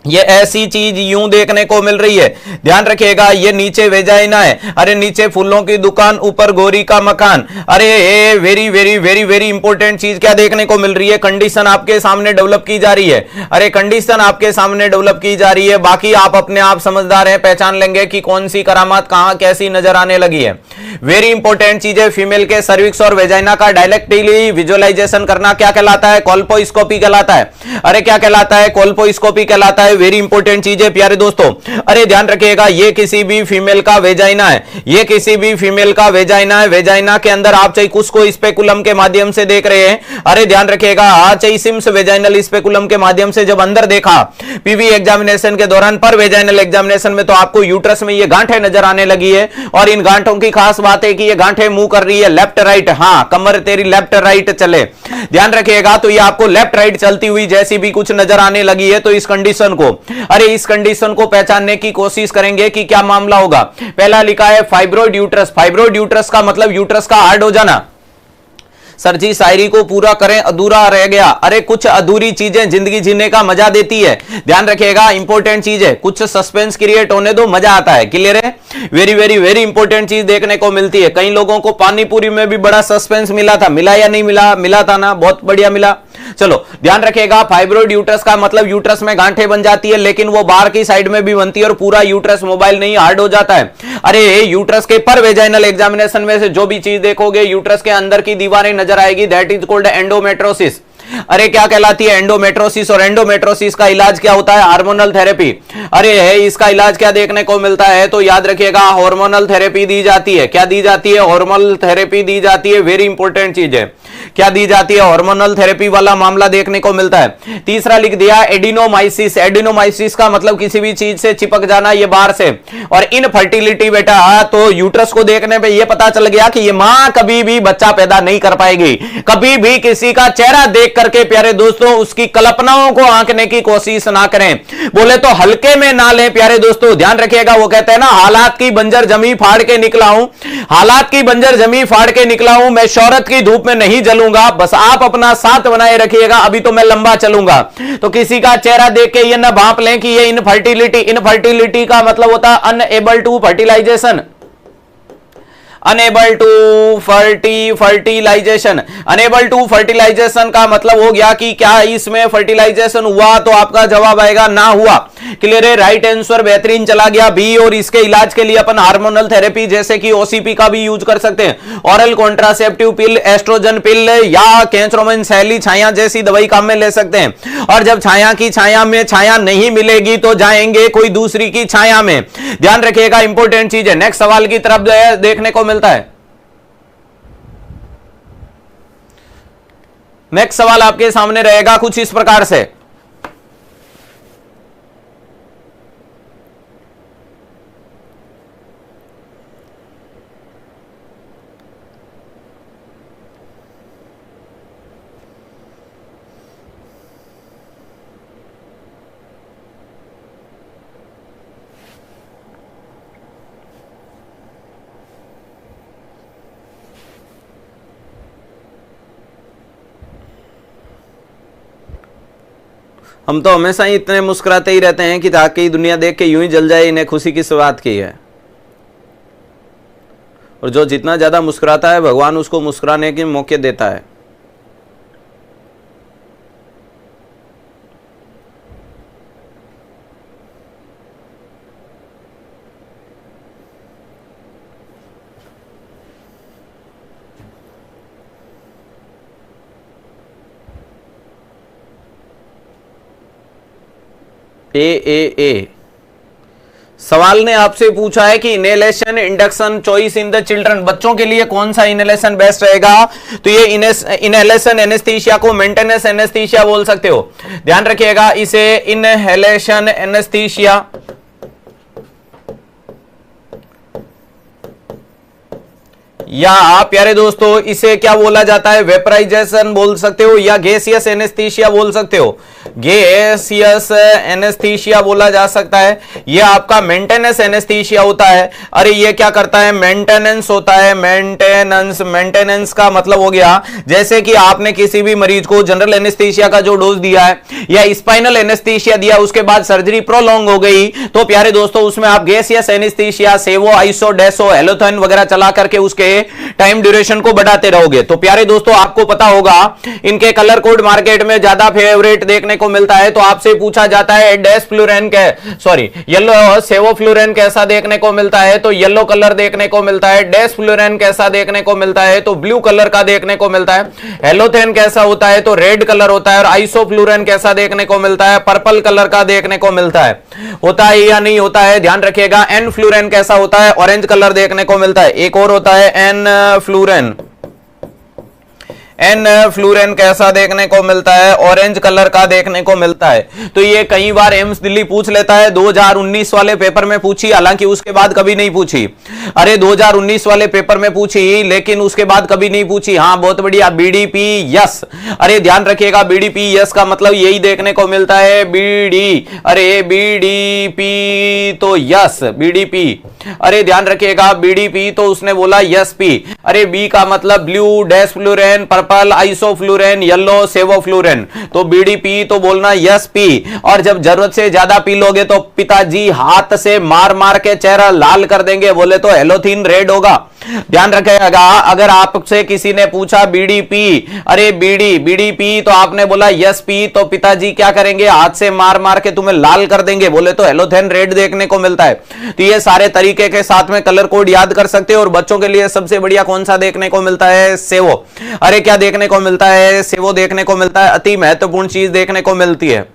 ये ऐसी चीज यूं देखने को मिल रही है। ध्यान रखिएगा, ये नीचे वेजाइना है। अरे नीचे फूलों की दुकान, ऊपर गोरी का मकान। अरे very very very very important चीज क्या देखने को मिल रही है, कंडीशन आपके सामने डेवलप की जा रही है। अरे कंडीशन आपके सामने डेवलप की जा रही है। बाकी आप अपने आप समझदार हैं, पहचान लेंगे कि कौन सी करामात कहां कैसी नजर आने लगी है। वेरी इंपॉर्टेंट चीज है, फीमेल के सर्विक्स और वेजाइना का डायरेक्टली विजुअलाइजेशन करना क्या कहलाता है, कोल्पोस्कोपी कहलाता है। अरे क्या कहलाता है, कोल्पोस्कोपी कहलाता है। वेरी इंपॉर्टेंट चीज है प्यारे दोस्तों। अरे ध्यान रखिएगा, ये किसी भी फीमेल का वेजाइना है, ये किसी भी फीमेल का वेजाइना है। वेजाइना के अंदर आप चाहे कुछ को स्पेकुलम के माध्यम से देख रहे हैं। अरे ध्यान रखिएगा, चाहे सिम्स वेजाइनल स्पेकुलम के माध्यम से जब अंदर देखा पीवी एग्जामिनेशन के दौरान, पर वेजाइनल एग्जामिनेशन में तो आपको यूट्रस में ये गांठें नजर आने लगी है। और इन गांठों की खास बात है कि ये गांठें मूव कर रही है लेफ्ट राइट। हाँ, कमर तेरी लेफ्ट राइट चले, ध्यान रखिएगा। तो ये आपको लेफ्ट राइट चलती हुई जैसी भी कुछ नजर आने लगी है, तो इस कंडीशन को, अरे इस कंडीशन को पहचानने की कोशिश करेंगे कि क्या मामला होगा। पहला लिखा है फाइब्रोइड यूट्रस। फाइब्रोइड यूट्रस का मतलब यूट्रस का हार्ड हो जाना। सर जी शायरी को पूरा करें, अधूरा रह गया। अरे कुछ अधूरी चीजें जिंदगी जीने का मजा देती है, ध्यान रखिएगा, इंपॉर्टेंट चीज है। कुछ सस्पेंस क्रिएट होने दो, मजा आता है। क्लियर है, वेरी वेरी वेरी इंपॉर्टेंट चीज देखने को मिलती है। कई लोगों को पानीपुरी में भी बड़ा सस्पेंस मिला था, मिला या नहीं मिला, मिला था ना, बहुत बढ़िया मिला। चलो ध्यान रखिएगा, फाइब्रोइड यूट्रस का मतलब यूट्रस में गांठें बन जाती है, लेकिन वो बाहर की साइड में भी बनती है और पूरा यूट्रस मोबाइल नहीं, हार्ड हो जाता है। अरे यूट्रस के पर वेजाइनल एग्जामिनेशन में से जो भी चीज देखोगे यूट्रस के अंदर की दीवारें नजर आएगी, दैट इज कॉल्ड एंडोमेट्रोसिस। अरे क्या कहलाती है? एंडोमेट्रोसिस। और एंडोमेट्रोसिस का इलाज क्या होता है? Hormonal therapy. अरे है इसका इलाज क्या देखने को मिलता है? तो याद रखिएगा हार्मोनल थेरेपी दी जाती है। क्या दी जाती है? हार्मोनल थेरेपी दी जाती है। वेरी इंपॉर्टेंट चीज है, क्या दी जाती है? हार्मोनल थेरेपी वाला मामला देखने को मिलता है। तीसरा लिख दिया एडिनोमाइसिस। एडिनोमाइसिस का मतलब किसी भी चीज से चिपक जाना, ये बाहर से। और इनफर्टिलिटी बेटा, तो यूट्रस को देखने पे ये पता चल गया कि ये मां कभी भी बच्चा पैदा नहीं कर पाएगी। कभी भी किसी का चेहरा देख करके प्यारे दोस्तों उसकी कल्पनाओं को आंकने की कोशिश ना करें, बोले तो हल्के में ना लें प्यारे दोस्तों। ध्यान रखिएगा, वो कहते हैं ना हालात की बंजर जमी फाड़ के निकला हूं, हालात की बंजर जमी फाड़ के निकला हूं, मैं शोहरत की धूप में नहीं जलूंगा, बस आप अपना साथ बनाए रखिएगा, अभी तो मैं लंबा चलूंगा। तो किसी का चेहरा देख के ये ना भांप लें कि ये इनफर्टिलिटी का मतलब होता है unable to fertilization. Unable to fertilization, unable to fertilization का मतलब हो गया कि क्या इसमें फर्टिलाइजेशन हुआ? तो आपका जवाब आएगा ना हुआ। क्लियर है, राइट आंसर, बेहतरीन चला गया बी। और इसके इलाज के लिए अपन हार्मोनल थेरेपी जैसे कि ओसीपी का भी यूज कर सकते हैं, ऑरल कॉन्ट्रासेप्टिव पिल, एस्ट्रोजन पिल या कैंसरोमिन सैली छाया जैसी दवाई काम में ले सकते हैं। और जब छाया की छाया में छाया नहीं मिलेगी तो जाएंगे कोई दूसरी की छाया में। ध्यान रखिएगा, इंपॉर्टेंट चीज है। नेक्स्ट सवाल की तरफ देखने को मिलता है। नेक्स्ट सवाल आपके सामने रहेगा कुछ इस प्रकार से। हम तो हमेशा ही इतने मुस्कुराते ही रहते हैं कि ताकि दुनिया देख के यूं ही जल जाए, इन्हें खुशी की शुरुआत की है। और जो जितना ज्यादा मुस्कुराता है भगवान उसको मुस्कुराने के मौके देता है। ए सवाल ने आपसे पूछा है कि inhalation induction choice in the children, बच्चों के लिए कौन सा इनहेलेशन बेस्ट रहेगा? तो ये इनहेलेशन एनेस्थीसिया को मेंटेनेंस एनेस्थीसिया बोल सकते हो। ध्यान रखिएगा, इसे इनहेलेशन एनेस्थीसिया या प्यारे दोस्तों इसे क्या बोला जाता है? वेपराइजेशन बोल सकते हो या गैसियस एनेस्थीसिया बोल सकते हो। गैसियस एनेस्थीसिया बोला जा सकता है। यह आपका मेंटेनेंस एनेस्थीसिया होता है। अरे ये क्या करता है? मेंटेनेंस होता है। मेंटेनेंस का मतलब हो गया जैसे कि आपने किसी भी मरीज को जनरल एनेस्थीसिया का जो डोज दिया है या स्पाइनल एनेस्थीसिया दिया, उसके बाद सर्जरी प्रोलॉन्ग हो गई, तो प्यारे दोस्तों उसमें आप गैसियस एनेस्थीसिया, सेवो, आइसो, डेसो, एलोथेन वगैरह चला करके उसके टाइम ड्यूरेशन को बढ़ाते रहोगे। तो प्यारे दोस्तों आपको पता होगा इनके कलर कोड मार्केट में ज्यादा फेवरेट देखने को मिलता है। तो आपसे पूछा जाता है डैश फ्लोरेन के येलो सेवोफ्लोरेन कैसा देखने को मिलता है? तो येलो कलर देखने को मिलता है। डैश फ्लोरेन कैसा देखने को मिलता है? तो ब्लू कलर का देखने को मिलता है। एलोथेन कैसा होता है? तो रेड कलर होता है। और आइसोफ्लोरेन कैसा देखने को मिलता है? पर्पल कलर का देखने को मिलता है। होता है या नहीं होता है? ध्यान रखिएगा। एन फ्लोरेन कैसा होता है? ऑरेंज कलर देखने को मिलता है। एक और होता है एन फ्लोरेन। एन फ्लोरेन कैसा देखने को मिलता है? ऑरेंज कलर का देखने को मिलता है। तो ये कई बार एम्स दिल्ली पूछ लेता है, 2019 वाले पेपर में पूछी, हालांकि उसके बाद कभी नहीं पूछी। अरे 2019 वाले पेपर में पूछी लेकिन उसके बाद कभी नहीं पूछी। हाँ बहुत बढ़िया, बीडीपी यस। अरे ध्यान रखिएगा बीडीपी यस का मतलब यही देखने को मिलता है, बीडी। अरे बीडीपी तो यस, बीडीपी। अरे ध्यान रखिएगा बीडीपी तो उसने बोला यस पी। अरे बी का मतलब blue, desflurane, purple, isoflurane, yellow, sevoflurane. तो बीडीपी तो बोलना यस पी। और जब जरूरत से ज्यादा पी लोगे तो पिताजी हाथ से मार मार के चेहरा लाल कर देंगे, बोले तो एलोथीन रेड होगा। ध्यान रखिएगा, अगर आपसे किसी ने पूछा बीड़ी पी, अरे बीड़ी बीड़ी पी, तो आपने बोला यस पी, तो पिताजी क्या करेंगे, हाथ से मार मार के तुम्हें लाल कर देंगे, बोले तो एलोथेन रेड देखने को मिलता है। तो ये सारे तरीके के साथ में कलर कोड याद कर सकते हो। और बच्चों के लिए सबसे बढ़िया कौन सा देखने को मिलता है, सेवो। अरे क्या देखने को मिलता है, सेवो देखने को मिलता है, अति महत्वपूर्ण चीज देखने को मिलती है।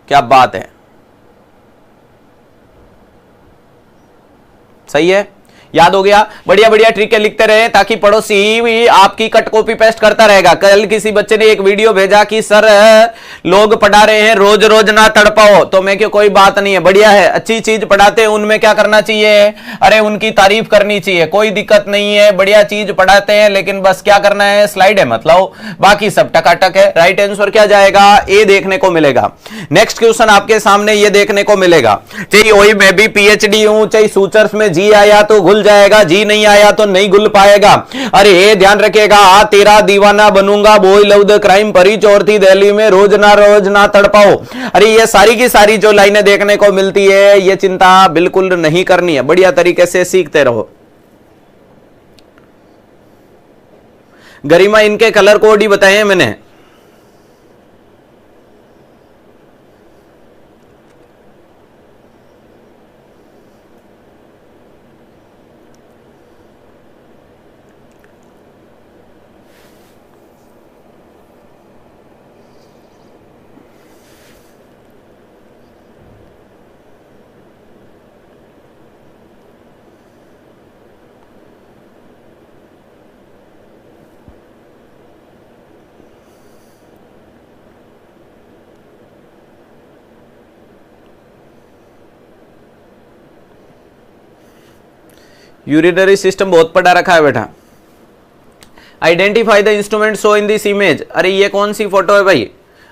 क्या बात है, सही है, याद हो गया। बढ़िया बढ़िया ट्रिक लिखते रहे ताकि पड़ोसी भी आपकी कट कॉपी पेस्ट करता रहेगा। कल किसी बच्चे ने एक वीडियो भेजा कि सर लोग पढ़ा रहे हैं रोज रोज ना तड़पाओ, तो मैं कोई बात नहीं है, बढ़िया है, अच्छी चीज पढ़ाते हैं, उनमें क्या करना चाहिए, अरे उनकी तारीफ करनी चाहिए, कोई दिक्कत नहीं है, बढ़िया चीज पढ़ाते हैं, लेकिन बस क्या करना है, स्लाइड है मतलब, बाकी सब टकाटक है। राइट आंसर क्या जाएगा, ए देखने को मिलेगा। नेक्स्ट क्वेश्चन आपके सामने ये देखने को मिलेगा, चाहिए वही मैं भी पीएचडी हूं, चाहिए सूचर्स में जी आया तो घुल जाएगा, जी नहीं आया तो नहीं घुल पाएगा। अरे ध्यान रखिएगा, तेरा दीवाना बनूंगा, बॉय लव द क्राइम, परी चोर थी दिल्ली में, रोज ना तड़पाओ। अरे ये सारी की सारी जो लाइनें देखने को मिलती है, ये चिंता बिल्कुल नहीं करनी है, बढ़िया तरीके से सीखते रहो। गरिमा इनके कलर कोड ही बताए हैं मैंने। यूरिनरी सिस्टम बहुत पढ़ा रखा है बेटा। Identify the instrument show in this image. अरे ये कौन सी फोटो है भाई,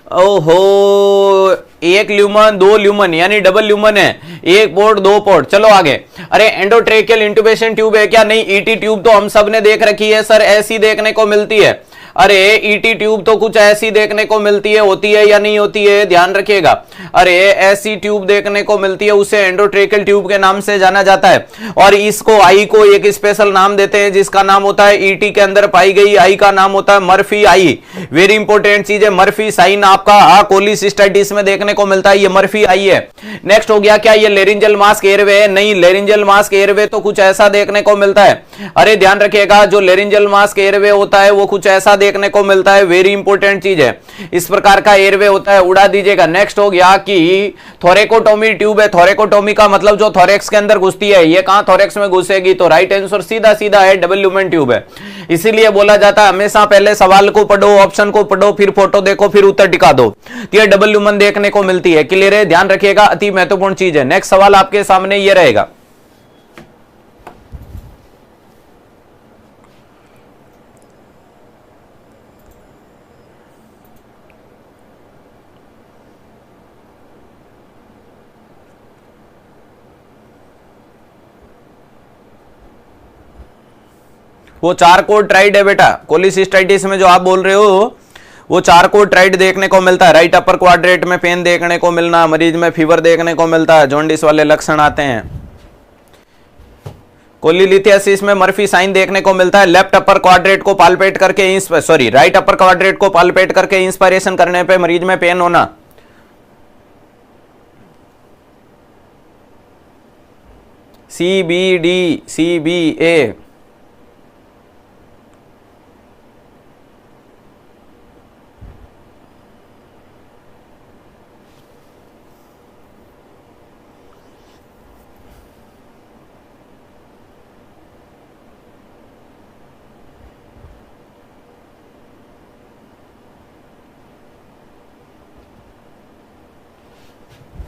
ओहो, एक ल्यूमन, दो ल्यूमन यानी डबल ल्यूमन है, एक पोर्ट दो पोर्ट। चलो आगे। अरे एंडोट्रेकियल इंट्यूबेशन ट्यूब है क्या, नहीं। ईटी ट्यूब तो हम सब ने देख रखी है सर, ऐसी देखने को मिलती है। अरे ईटी ट्यूब तो कुछ ऐसी देखने को मिलती है, होती है या नहीं होती है, ध्यान रखिएगा। अरे ऐसी ट्यूब देखने को मिलती है, उसे एंडोट्रेकियल ट्यूब के नाम से जाना जाता है। और इसको आई को एक स्पेशल नाम देते हैं जिसका नाम होता है ईटी के अंदर पाई गई आई का नाम होता है मर्फी आई। वेरी इंपॉर्टेंट चीज है, मर्फी साइन आपका कोलिसिस्टाइटिस में देखने को मिलता है, ये मर्फी आई है। नेक्स्ट हो गया, क्या ये लेरिंजल मास्क एयरवे है, नहीं। लेरिंजल मास्क एयरवे तो कुछ ऐसा देखने को मिलता है। अरे ध्यान रखिएगा, जो लेरिंजल मास्क एयरवे होता है वो कुछ ऐसा देखने को मिलता है, वेरी इंपॉर्टेंट चीज है, इस प्रकार का एयरवे होता है, उड़ा दीजिएगा। नेक्स्ट हो गया कि थोरेकोटोमी ट्यूब है। थोरेकोटोमी का मतलब जो थोरेक्स के अंदर घुसती है, ये कहां थोरेक्स में घुसेगी, तो राइट आंसर सीधा सीधा है, डबल ल्यूमेन ट्यूब है। इसीलिए बोला जाता है हमेशा पहले सवाल को पढ़ो, ऑप्शन को पढ़ो, फिर फोटो देखो, फिर उत्तर टिका दो। ये डबल ल्यूमेन देखने को मिलती है, क्लियर है, ध्यान रखिएगा, अति महत्वपूर्ण चीज है। नेक्स्ट सवाल आपके सामने ये रहेगा, वो चार कोड ट्राइड है बेटा, कोलिसिस्टाइटिस में जो आप बोल रहे हो वो चार कोड ट्राइड देखने को मिलता है। राइट अपर क्वाड्रेंट में पेन देखने को मिलना, मरीज में फीवर देखने को मिलता है, जॉन्डिस वाले लक्षण आते हैं। कोलिलिथियासिस में मर्फी साइन देखने को मिलता है। लेफ्ट अपर क्वाड्रेंट को पाल्पेट करके राइट अपर क्वाड्रेंट को पाल्पेट करके इंस्पिरेशन करने पे मरीज में पेन होना। CBD CBA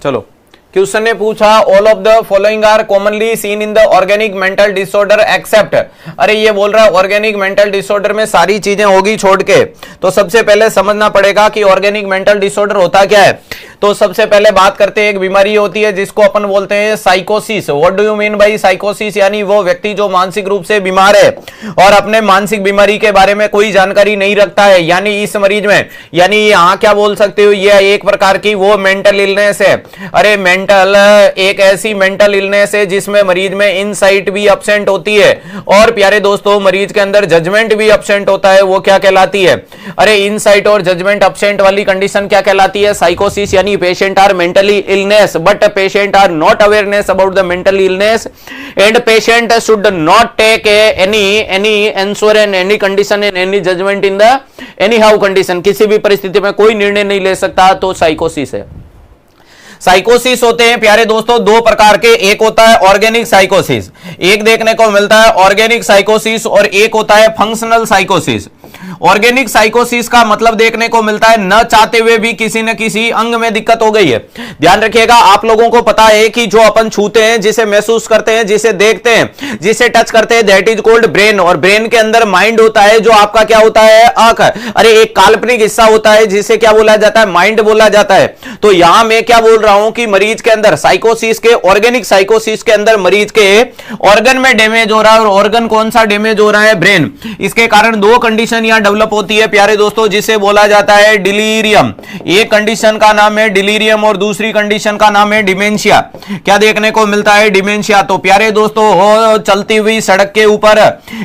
चलो क्वेश्चन ने पूछा all of the following are commonly seen in the organic mental disorder except. अरे ये बोल रहा है ऑर्गेनिक मेंटल डिसऑर्डर में सारी चीजें होगी छोड़ के। तो सबसे पहले समझना पड़ेगा कि ऑर्गेनिक मेंटल डिसऑर्डर होता क्या है। तो सबसे पहले बात करते हैं, एक बीमारी होती है जिसको अपन बोलते हैं साइकोसिस। What do you mean by साइकोसिस, यानी वो व्यक्ति जो मानसिक रूप से बीमार है और अपने मानसिक बीमारी के बारे में कोई जानकारी नहीं रखता है, यानी इस मरीज में, यानी यहाँ क्या बोल सकते हो, ये एक प्रकार की वो मेंटल इलनेस है। अरे मेंटल एक ऐसी मेंटल इलनेस है जिसमें मरीज में इनसाइट भी अब्सेंट होती है और प्यारे दोस्तों मरीज के अंदर जजमेंट भी अब्सेंट होता है। वो क्या कहलाती है? अरे इनसाइट और जजमेंट अब्सेंट वाली कंडीशन क्या कहलाती है? साइकोसिस। यानी patient are mentally illness but patient are not awareness about the mental illness and patient should not take any answer in any condition in any judgment in the anyhow condition। किसी भी परिस्थिति में कोई निर्णय नहीं ले सकता, तो साइकोसिस है। साइकोसिस होते हैं प्यारे दोस्तों दो प्रकार के, एक होता है ऑर्गेनिक साइकोसिस, एक देखने को मिलता है ऑर्गेनिक साइकोसिस, और एक होता है फंक्शनल साइकोसिस। ऑर्गेनिक साइकोसिस का मतलब देखने को मिलता है न चाहते हुए भी किसी न किसी अंग में दिक्कत हो गई है। ध्यान रखिएगा, आप लोगों को पता है कि जो अपन छूते हैं, जिसे महसूस करते हैं, जिसे देखते हैं, जिसे टच करते हैं, दैट इज कॉल्ड ब्रेन। और ब्रेन के अंदर माइंड होता है जो आपका क्या होता है? आंख। अरे एक काल्पनिक हिस्सा होता है जिसे क्या बोला जाता है? माइंड बोला जाता है। तो यहां मैं क्या बोल रहा हूं कि मरीज के अंदर साइकोसिस के, ऑर्गेनिक साइकोसिस के अंदर मरीज के ऑर्गन में डैमेज हो रहा है, और ऑर्गन कौन सा डैमेज हो रहा है? ब्रेन। इसके कारण दो कंडीशन यहां डेवलप होती है प्यारे दोस्तों, जिसे बोला जाता है डिलीरियम। एक कंडीशन का नाम है डिलीरियम और दूसरी कंडीशन का नाम है डिमेंशिया। क्या देखने को मिलता है? डिमेंशिया। तो प्यारे दोस्तों हो चलती हुई सड़क के ऊपर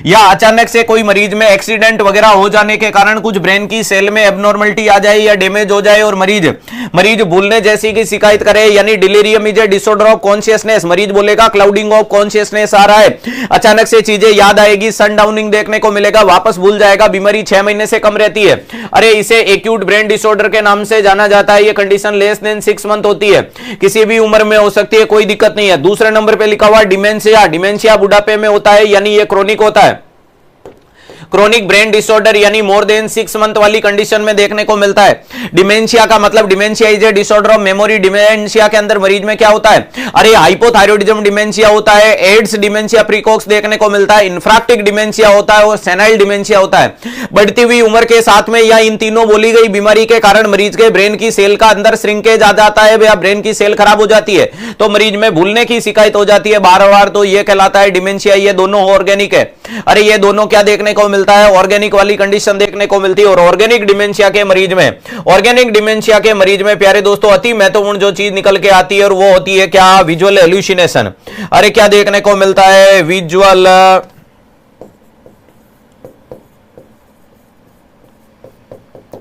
या अचानक से कोई मरीज में एक्सीडेंट वगैरह हो जाने के कारण कुछ ब्रेन की सेल में एबनॉर्मलिटी आ जाए या डैमेज हो जाए और मरीज भूलने जैसी की शिकायत करे, यानी delirium is a disorder of consciousness. मरीज बोलेगा क्लाउडिंग ऑफ कॉन्शियसनेस आ रहा है, अचानक से चीजें याद आएगी, सनडाउनिंग देखने को मिलेगा, वापस भूल जाएगा, बीमारी 6 महीने से कम रहती है। अरे इसे एक्यूट ब्रेन डिसऑर्डर के नाम से जाना जाता है। ये कंडीशन लेस देन 6 मंथ होती है, किसी भी उम्र में हो सकती है, कोई दिक्कत नहीं है। दूसरे नंबर पे लिखा हुआ डिमेंशिया। डिमेंशिया बुढ़ापे में होता है, यानी ये क्रोनिक होता है। क्रोनिक ब्रेन डिसऑर्डर यानी मोर देन 6 मंथ वाली कंडीशन में देखने को मिलता है। डिमेंशिया का मतलब dementia is a disorder of memory. Dementia के अंदर मरीज में क्या होता है? अरे हाइपोथायरॉइडिज्म डिमेंशिया होता है, एड्स डिमेंशिया प्रीकॉक्स देखने को मिलता है, इंफ्राक्टिक डिमेंशिया होता है और सेनाइल डिमेंशिया होता है। बढ़ती हुई उम्र के साथ में या इन तीनों बोली गई बीमारी के कारण मरीज के ब्रेन की सेल का अंदर श्रिंकेज आ जाता है या ब्रेन की सेल खराब हो जाती है, तो मरीज में भूलने की शिकायत हो जाती है बार बार, तो यह कहलाता है डिमेंशिया। ये दोनों ऑर्गेनिक है। अरे ये दोनों क्या देखने को मिलता है? ऑर्गेनिक वाली कंडीशन देखने को मिलती है। और ऑर्गेनिक डिमेंशिया के मरीज में प्यारे दोस्तों अति महत्वपूर्ण जो चीज निकल के आती है और वो होती है क्या? Visual hallucination. अरे क्या देखने को मिलता है? Visual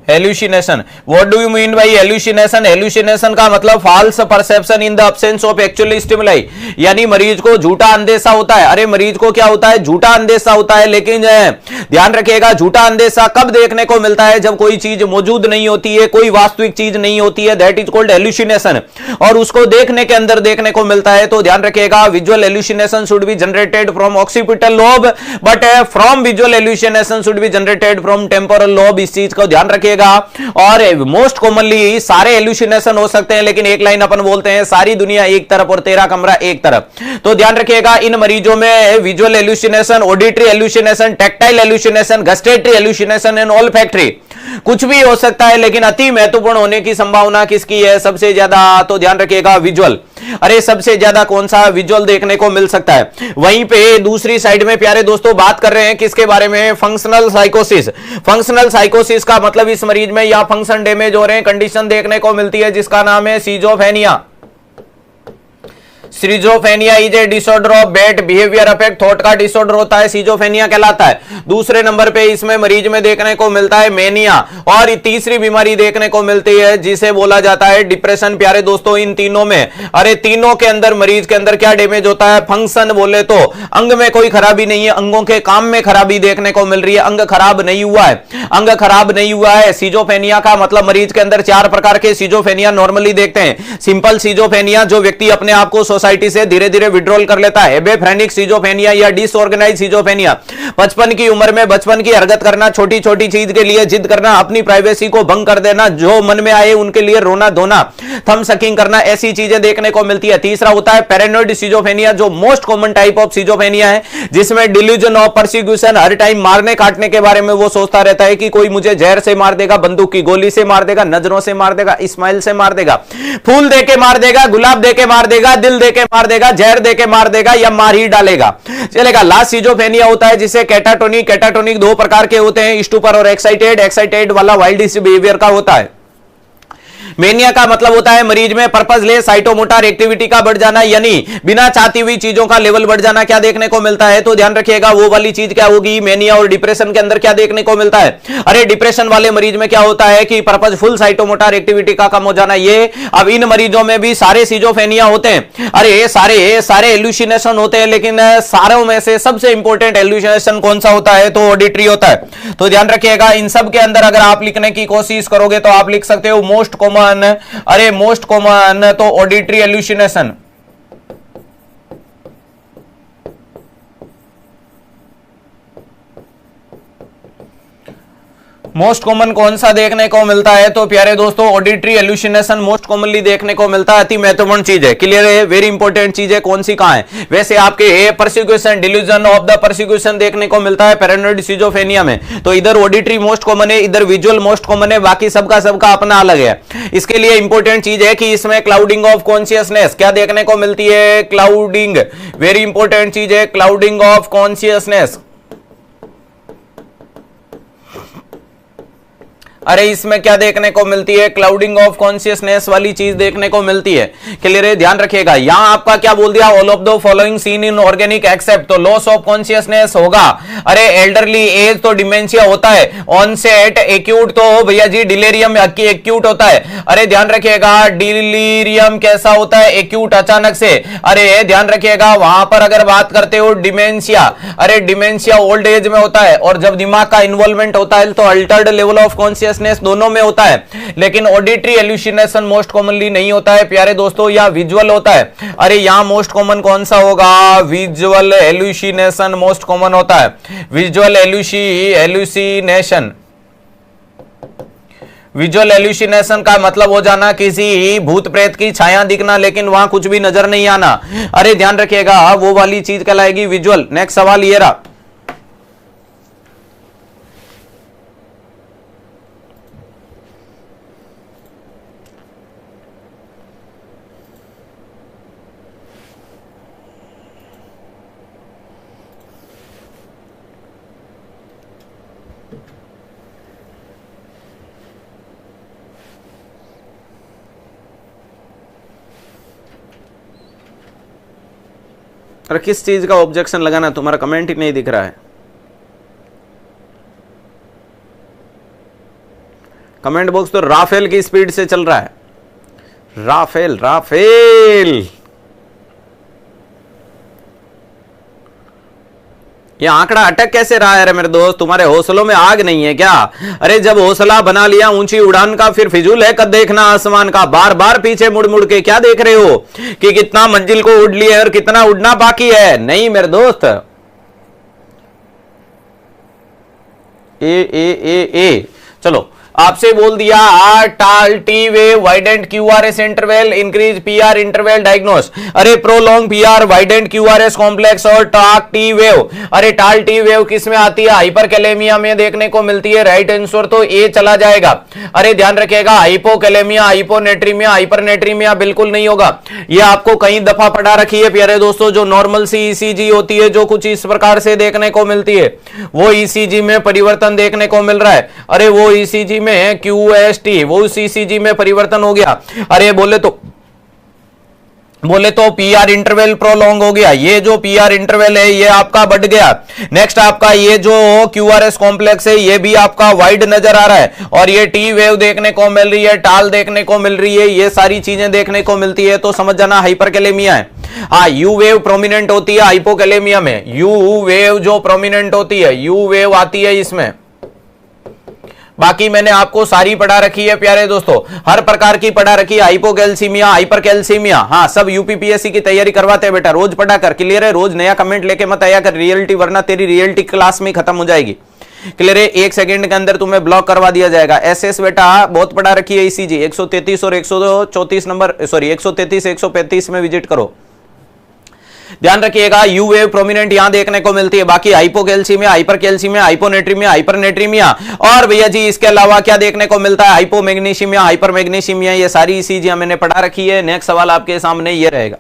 hallucination. What do you mean by hallucination? Hallucination का मतलब false perception in the absence of actual stimuli, यानी मरीज को झूठा अंदेशा होता है। अरे मरीज को क्या होता है? झूठा अंदेशा होता है। लेकिन ध्यान रखिएगा, झूठा अंदेशा कब देखने को मिलता है? जब कोई चीज मौजूद नहीं होती है, कोई वास्तविक चीज नहीं होती है, दैट इज कॉल्ड हेलुसिनेशन, और उसको देखने के अंदर देखने को मिलता है। तो ध्यान रखिएगा, visual hallucination should be generated from occipital lobe, but from visual hallucination should be generated from temporal lobe. इस चीज को ध्यान रखिएगा। और मोस्ट कॉमनली सारे हेलुसिनेशन हो सकते हैं, लेकिन एक लाइन अपन बोलते हैं, सारी दुनिया एक तरफ और तेरा कमरा एक तरफ। तो ध्यान रखिएगा, इन मरीजों में visual hallucination, auditory hallucination, tactile hallucination, gustatory hallucination and olfactory कुछ भी हो सकता है, लेकिन अति महत्वपूर्ण होने की संभावना किसकी है सबसे ज्यादा? तो ध्यान रखिएगा, विजुअल। अरे सबसे ज्यादा कौन सा? विजुअल देखने को मिल सकता है। वहीं पे दूसरी साइड में प्यारे दोस्तों बात कर रहे हैं किसके बारे में? फंक्शनल साइकोसिस। फंक्शनल साइकोसिस का मतलब इस मरीज में या फंक्शन डैमेज हो रहे हैं, कंडीशन देखने को मिलती है जिसका नाम है schizophrenia. Schizophrenia is a disorder of bad behaviour affect, thought का डिसऑर्डर होता है, सिजोफ्रेनिया कहलाता है। दूसरे नंबर पे इसमें मरीज में देखने को मिलता है मेनिया, और तीसरी बीमारी देखने को मिलती है जिसे बोला जाता है डिप्रेशन। प्यारे दोस्तों इन तीनों में, अरे तीनों के अंदर मरीज के अंदर क्या डैमेज होता है? फंक्शन बोले तो अंग में कोई खराबी नहीं है, अंगों के काम में खराबी देखने को मिल रही है, अंग खराब नहीं हुआ है, अंग खराब नहीं हुआ है। सिजोफ्रेनिया का मतलब मरीज के अंदर 4 प्रकार के सिजोफ्रेनिया नॉर्मली देखते हैं। सिंपल सिजोफ्रेनिया, जो व्यक्ति अपने आप को सोसाइटी से धीरे धीरे विड्रॉल कर लेता है। एबेफ्रेनिक सिजोफ्रेनिया या डिसऑर्गेनाइज्ड सिजोफ्रेनिया, 55 की उम्र में बचपन की हरकत करना, छोटी छोटी चीज के लिए जिद करना, अपनी प्राइवेसी को भंग कर देना, जो मन में आए उनके लिए रोना धोना, थम सकिंग करना, ऐसी चीजें देखने को मिलती है। तीसरा होता है पैरानॉइड सिजोफ्रेनिया, जो most common type of schizophrenia है, जिसमें delusion of persecution, her time मारने काटने के बारे में वो सोचता रहता है कि कोई मुझे जहर से मार देगा, बंदूक की गोली से मार देगा, नजरों से मार देगा, स्माइल से मार देगा, फूल देके मार देगा, गुलाब देके मार देगा, दिल देके मार देगा, जहर देके मार देगा या मार ही डालेगा, चलेगा। लास्ट सिजोफ्रेनिया होता है जिसे कैटाटोनिक। कैटाटोनिक 2 प्रकार के होते हैं, स्टूपर और एक्साइटेड। एक्साइटेड वाला वाइल्डिश बिहेवियर का होता है। मेनिया का मतलब होता है मरीज में पर्पसलेस साइटोमोटर एक्टिविटी का बढ़ जाना, यानी बिना चाहती हुई चीजों का लेवल बढ़ जाना क्या देखने को मिलता है, तो ध्यान रखिएगा वो वाली चीज क्या होगी, मेनिया। और डिप्रेशन के अंदर क्या देखने को मिलता है, अरे डिप्रेशन वाले मरीज में क्या होता है कि पर्पसफुल साइटोमोटर एक्टिविटी का कम हो जाना। ये अब इन मरीजों में भी सारे सिजोफ्रेनिया होते हैं, अरे सारे एल्यूसिनेशन होते हैं, लेकिन सारों में से सबसे इंपॉर्टेंट एल्यूसिनेशन कौन सा होता है, तो ऑडिटरी होता है। तो ध्यान रखिएगा इन सब के अंदर अगर आप लिखने की कोशिश करोगे तो आप लिख सकते हो मोस्ट कॉमन, अरे मोस्ट कॉमन तो ऑडिटरी एल्यूसिनेशन। मोस्ट कॉमन कौन सा देखने को मिलता है, तो प्यारे दोस्तों ऑडिटरी एल्यूसिनेशन मोस्ट कॉमनली देखने को मिलता है। अति महत्वपूर्ण चीज है, क्लियर है, वेरी इंपॉर्टेंट चीज है। कौन सी कहां है, वैसे आपके persecution, delusion of the persecution देखने को मिलता है पैरानोइड सिजोफ्रेनिया में। तो इधर ऑडिटरी मोस्ट कॉमन है, इधर विजुअल मोस्ट कॉमन है, बाकी सबका अपना अलग है। इसके लिए इंपॉर्टेंट चीज है कि इसमें क्लाउडिंग ऑफ कॉन्शियसनेस क्या देखने को मिलती है, क्लाउडिंग, वेरी इंपॉर्टेंट चीज है, क्लाउडिंग ऑफ कॉन्शियसनेस। अरे इसमें क्या देखने को मिलती है, क्लाउडिंग ऑफ कॉन्शियसनेस वाली चीज देखने को मिलती है, क्लियर है। ध्यान रखिएगा यहां आपका क्या बोल दिया, all of the following seen in organic except, तो लॉस ऑफ कॉन्शियसनेस होगा। अरे एल्डरली एज तो डिमेंशिया होता है, ऑनसेट एक्यूट तो भैया जी डिलेरियम एक्यूट होता है। अरे ध्यान रखिएगा डिलीरियम कैसा होता है, एक्यूट अचानक से। अरे ध्यान रखिएगा वहां पर अगर बात करते हो डिमेंशिया, अरे डिमेंशिया ओल्ड एज में होता है, और जब दिमाग का इन्वॉल्वमेंट होता है तो अल्टर्ड लेवल ऑफ कॉन्शियसनेस दोनों में होता है। लेकिन ऑडिटरी एल्यूसिनेशन मोस्ट कॉमनली नहीं होता है प्यारे दोस्तों, या विजुअल होता है। अरे यहां मोस्ट कॉमन कौन सा होगा, विजुअल एल्यूसिनेशन मोस्ट कॉमन होता है, विजुअल एल्यूसिनेशन। विजुअल एल्यूसिनेशन का मतलब हो जाना किसी भूत प्रेत की छाया दिखना, लेकिन वहां कुछ भी नजर नहीं आना। अरे ध्यान रखिएगा वो वाली चीज कहलाएगी विजुअल। नेक्स्ट सवाल ये रहा, अरे किस चीज का ऑब्जेक्शन लगाना, तुम्हारा कमेंट ही नहीं दिख रहा है। कमेंट बॉक्स तो राफेल की स्पीड से चल रहा है, राफेल राफेल। ये आंकड़ा अटक कैसे रहा है मेरे दोस्त, तुम्हारे हौसलों में आग नहीं है क्या? अरे जब हौसला बना लिया ऊंची उड़ान का, फिर फिजूल है कद देखना आसमान का। बार बार पीछे मुड़ मुड़ के क्या देख रहे हो कि कितना मंजिल को उड़ लिया है और कितना उड़ना बाकी है। नहीं मेरे दोस्त, ए चलो आपसे बोल दिया tall T wave widened QRS interval increase PR interval diagnose. अरे prolonged PR widened QRS complex और टाक टी वेव। अरे टाल टी वेव किस में आती है, हाइपरकैलेमिया में देखने को मिलती है, राइट आंसर तो ए चला जाएगा। अरे ध्यान रखिएगा हाइपोकैलेमिया, हाइपोनेट्रीमिया, हाइपरनेट्रीमिया बिल्कुल नहीं होगा। ये आपको कई दफा पढ़ा रखी है प्यारे दोस्तों। जो नॉर्मल सी ईसीजी होती है जो कुछ इस प्रकार से देखने को मिलती है, वो ईसीजी में परिवर्तन देखने को मिल रहा है। अरे वो ईसीजी में क्यूएसटी, वो सीसीजी में परिवर्तन हो गया। अरे बोले तो पीआर इंटरवल प्रोलॉन्ग हो गया। ये जो पीआर इंटरवल है ये आपका बढ़ गया। नेक्स्ट आपका ये जो क्यूआरएस कॉम्प्लेक्स है ये भी आपका वाइड नजर आ रहा है, और ये टी वेव देखने को मिल रही है, टाल देखने को मिल रही है, ये सारी चीजें देखने को मिलती है। तो समझ जाना हाइपरकैलेमिया है। हाँ यू वेव प्रोमिनेंट होती है हाइपोकैलेमिया में, यू वेव जो प्रोमिनेंट होती है, यू वेव आती है इसमें। बाकी मैंने आपको सारी पढ़ा रखी है प्यारे दोस्तों, हर प्रकार की पढ़ा रखी है। हाइपोकैल्सीमिया, हाइपरकैल्सीमिया, हाँ सब यूपीपीएससी की तैयारी करवाते हैं बेटा, रोज पढ़ा कर। क्लियर है, रोज नया कमेंट लेके मत आया कर रियलिटी, वरना तेरी रियलिटी क्लास में खत्म हो जाएगी। क्लियर है, 1 सेकंड के अंदर तुम्हें ब्लॉक करवा दिया जाएगा। एसएस बेटा बहुत पढ़ा रखी है ईसीजी, 133 और 134 नंबर, सॉरी 133 135 में विजिट करो। ध्यान रखिएगा यू वेव प्रोमिनेंट यहां देखने को मिलती है। बाकी हाइपोकैल्सीमिया, हाइपरकैल्सीमिया, हाइपोनेट्रीमिया, हाइपरनेट्रीमिया, और भैया जी इसके अलावा क्या देखने को मिलता है, हाइपोमैग्नीशियमिया, हाइपरमैग्नीशियमिया, ये सारी चीजें मैंने पढ़ा रखी है। नेक्स्ट सवाल आपके सामने ये रहेगा।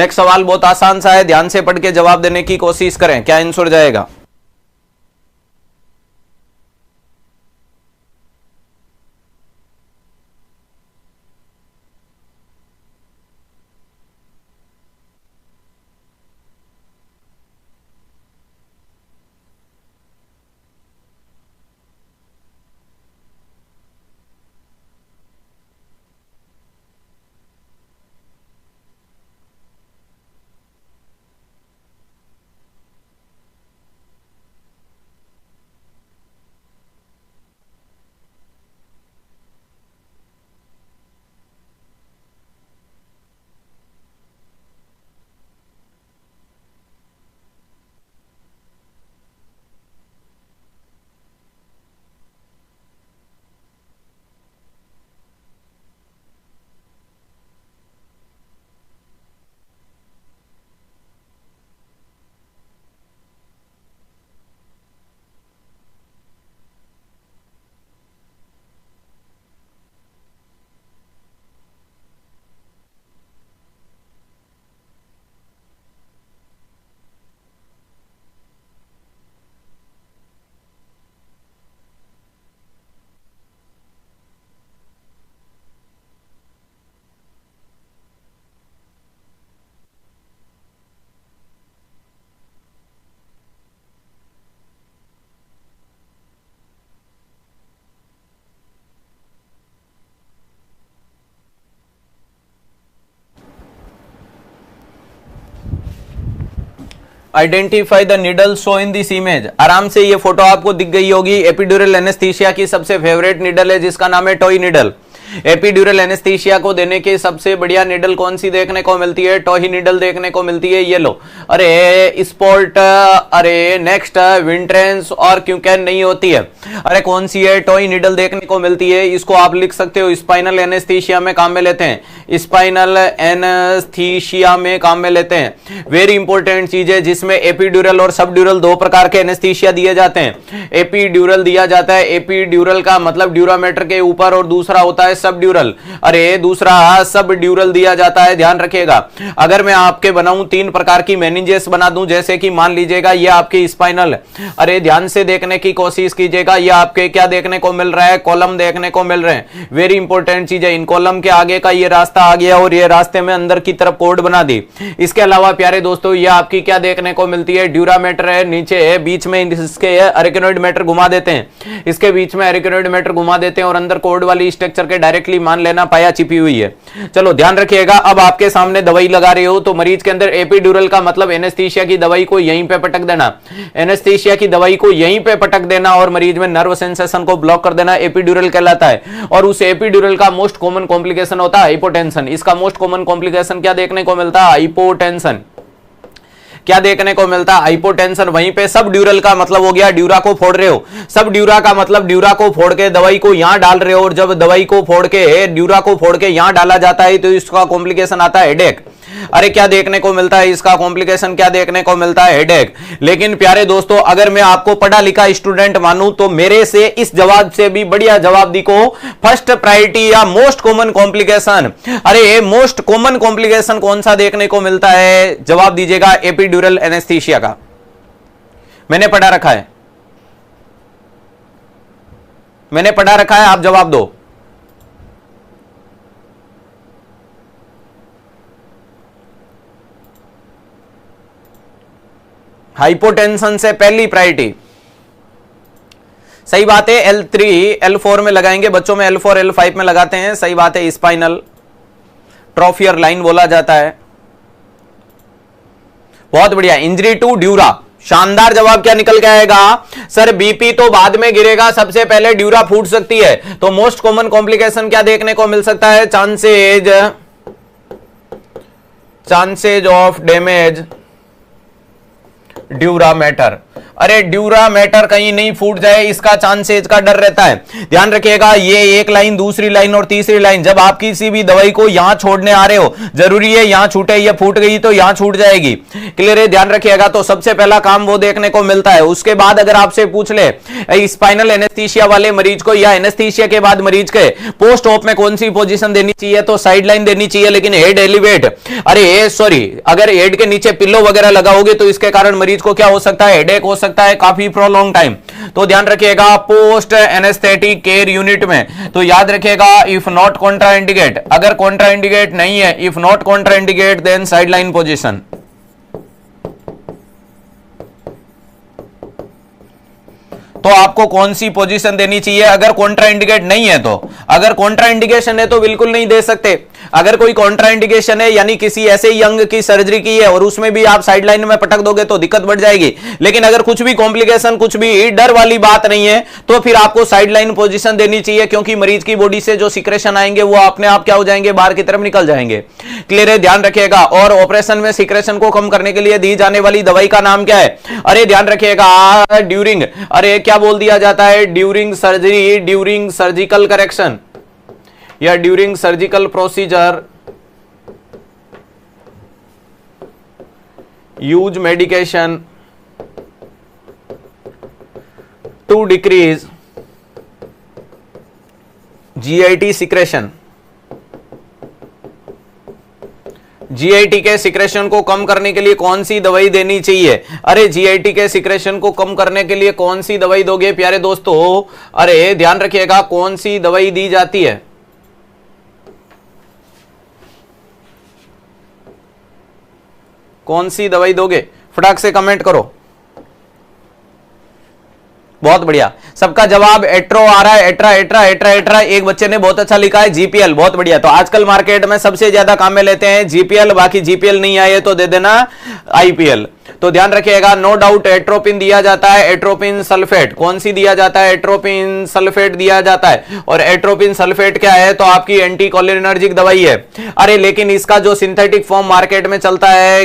नेक्स्ट सवाल बहुत आसान सा है, ध्यान से पढ़ के जवाब देने की कोशिश करें, क्या आंसर जाएगा। Identify the needle show in this image. आराम से ये फोटो आपको दिख गई होगी। एपिड्यूरल एनेस्थीसिया की सबसे फेवरेट नीडल है जिसका नाम है टॉय नीडल। एपिड्यूरल एनेस्थीसिया को देने के सबसे बढ़िया नीडल कौन सी देखने को मिलती है? टॉय नीडल देखने को मिलती है। ये लो, अरे स्पोर्ट, अरे नेक्स्ट विंट्रेंस और क्यूकैन नहीं होती है। अरे कौन सी है? टॉय नीडल देखने को मिलती है। इसको आप लिख सकते हो स्पाइनल एनेस्थीसिया में काम में लेते हैं। स्पाइनल एनेस्थीसिया में काम में लेते हैं। वेरी इंपॉर्टेंट चीज है जिसमें एपिड्यूरल और सबड्यूरल दो प्रकार के एनेस्थीसिया दिए जाते हैं। एपिड्यूरल दिया जाता है, एपिड्यूरल का मतलब ड्यूरामेटर के ऊपर, और दूसरा होता है सबड्यूरल। अरे दूसरा सबड्यूरल दिया जाता है, ध्यान रखिएगा। अगर मैं आपके बनाऊं तीन प्रकार की मेनिंजेस बना दूं, जैसे कि मान लीजिएगा ये आपकी स्पाइनल, अरे ध्यान से देखने की कोशिश कीजिएगा। ये आपके क्या देखने को मिल रहा है? कॉलम देखने को मिल रहे हैं। वेरी इंपॉर्टेंट चीज है, इन कॉलम के आगे का ये रास्ता आ गया और ये रास्ते में अंदर की तरफ कोड बना दी। इसके अलावा प्यारे दोस्तों ये आपकी क्या देखने को मिलती है? ड्यूरामेटर है नीचे है, बीच में इसके अरेकिनोइड मैटर घुमा देते हैं। इसके बीच में अरेकिनोइड मैटर घुमा देते हैं और अंदर कोड वाली स्ट्रक्चर के डायरेक्टली मान लेना पाया छिपी हुई है। चलो ध्यान रखिएगा। अब आपके सामने दवाई लगा रहे हो तो मरीज के अंदर एपिड्यूरल का मतलब एनेस्थीसिया की दवाई को यहीं पे पटक देना। एनेस्थीसिया की दवाई को यहीं पे पटक देना और मरीज में नर्व सेंसेशन को ब्लॉक कर देना, एपिड्यूरल कहलाता है। और उस एपिड्यूरल का मोस्ट कॉमन कॉम्प्लिकेशन होता है हाइपोटेंशन। इसका मोस्ट कॉमन कॉम्प्लिकेशन क्या देखने को मिलता है? हाइपोटेंशन। क्या देखने को मिलता है? हाइपोटेंशन। वहीं पे सब ड्यूरल का मतलब हो गया ड्यूरा को फोड़ रहे हो। सब ड्यूरा का मतलब ड्यूरा को फोड़ के दवाई को यहां डाल रहे हो, और जब दवाई को फोड़ के ड्यूरा को फोड़ के यहां डाला जाता है तो इसका कॉम्प्लिकेशन आता है हेडेक। अरे क्या देखने को मिलता है? इसका कॉम्प्लिकेशन क्या देखने को मिलता है? हेडेक। लेकिन प्यारे दोस्तों अगर मैं आपको पढ़ा लिखा स्टूडेंट मानूं तो मेरे से इस जवाब से भी बढ़िया जवाब दी को फर्स्ट प्रायोरिटी या मोस्ट कॉमन कॉम्प्लिकेशन, अरे मोस्ट कॉमन कॉम्प्लिकेशन कौन सा देखने को मिलता है? जवाब दीजिएगा एपिड्यूरल एनेस्थीसिया का। मैंने पढ़ा रखा है, मैंने पढ़ा रखा है, आप जवाब दो। हाइपोटेंशन से पहली प्रायोरिटी। सही बात है। L3 L4 में लगाएंगे, बच्चों में L4 L5 में लगाते हैं। सही बात है। स्पाइनल ट्रॉफियर लाइन बोला जाता है। बहुत बढ़िया। इंजरी टू ड्यूरा, शानदार जवाब क्या निकल के आएगा? सर बीपी तो बाद में गिरेगा, सबसे पहले ड्यूरा फूट सकती है। तो मोस्ट कॉमन कॉम्प्लिकेशन क्या देखने को मिल सकता है? Chances of damage dura mater. अरे ड्यूरामेटर कहीं नहीं फूट जाए इसका चांसेज का डर रहता है। ध्यान रखिएगा, ये एक लाइन, दूसरी लाइन और तीसरी लाइन, जब आप किसी भी दवाई को यहां छोड़ने आ रहे हो, जरूरी है यहां छूटे, ये फूट गई तो यहां छूट जाएगी। क्लियर है? ध्यान रखिएगा। तो सबसे पहला काम वो देखने को मिलता है। उसके बाद अगर आपसे पूछ ले स्पाइनल एनेस्थीसिया वाले मरीज को या एनेस्थीसिया के बाद मरीज के पोस्ट ऑप में कौन सी पोजीशन देनी चाहिए, तो साइड लाइन देनी चाहिए, लेकिन हेड एलिवेट, अरे सॉरी, अगर हेड के नीचे पिल्लो वगैरह लगाओगे तो इसके कारण मरीज को क्या हो सकता है, हेडेक हो सकता है काफी प्रोलॉन्ग टाइम। तो ध्यान रखिएगा पोस्ट एनेस्थेटिक केयर यूनिट में तो याद रखिएगा इफ नॉट कॉन्ट्राइंडिकेट, अगर कॉन्ट्राइंडिकेट नहीं है, if not contraindicate then side line position. तो आपको कौन सी पोजीशन देनी चाहिए अगर कॉन्ट्राइंडिकेट नहीं है तो? अगर कॉन्ट्राइंडिकेशन है तो बिल्कुल नहीं दे सकते। अगर कोई कॉन्ट्राइंडिकेशन है यानी किसी ऐसे यंग की सर्जरी की है और उसमें भी आप साइड लाइन में पटक दोगे तो दिक्कत बढ़ जाएगी। लेकिन अगर कुछ भी कॉम्प्लिकेशन, कुछ भी डर वाली बात नहीं है तो फिर आपको साइड लाइन पोजीशन देनी चाहिए, क्योंकि मरीज की बॉडी से जो सिक्रेशन आएंगे वो अपने आप क्या हो जाएंगे, बाहर की तरफ निकल जाएंगे। क्लियर है? ध्यान रखिएगा। और ऑपरेशन में सिक्रेशन को कम करने के लिए दी जाने वाली दवाई का नाम क्या है? अरे ध्यान रखिएगा ड्यूरिंग, अरे क्या बोल दिया जाता है, during surgery, during surgical correction या during surgical procedure use medication to decrease GIT secretion. GIT के सिक्रेशन को कम करने के लिए कौन सी दवाई देनी चाहिए? अरे जीआईटी के सिक्रेशन को कम करने के लिए कौन सी दवाई दोगे प्यारे दोस्तों? अरे ध्यान रखिएगा कौन सी दवाई दी जाती है? कौन सी दवाई दोगे? फटाक से कमेंट करो। बहुत बढ़िया, सबका जवाब एट्रो आ रहा है। Attire attire attire attire. एक बच्चे ने बहुत अच्छा लिखा है जीपीएल। बहुत बढ़िया। तो आजकल मार्केट में सबसे ज्यादा काम में लेते हैं जीपीएल, बाकी जीपीएल नहीं आए तो दे देना आईपीएल। तो ध्यान रखिएगा नो डाउट एट्रोपिन दिया जाता है, एट्रोपिन सल्फेट। कौन सी दिया जाता है? एट्रोपिन सल्फेट दिया जाता है। और एट्रोपिन सल्फेट क्या है? तो आपकी एंटी कोलिनर्जिक दवाई है। अरे लेकिन इसका जो सिंथेटिक फॉर्म मार्केट में चलता है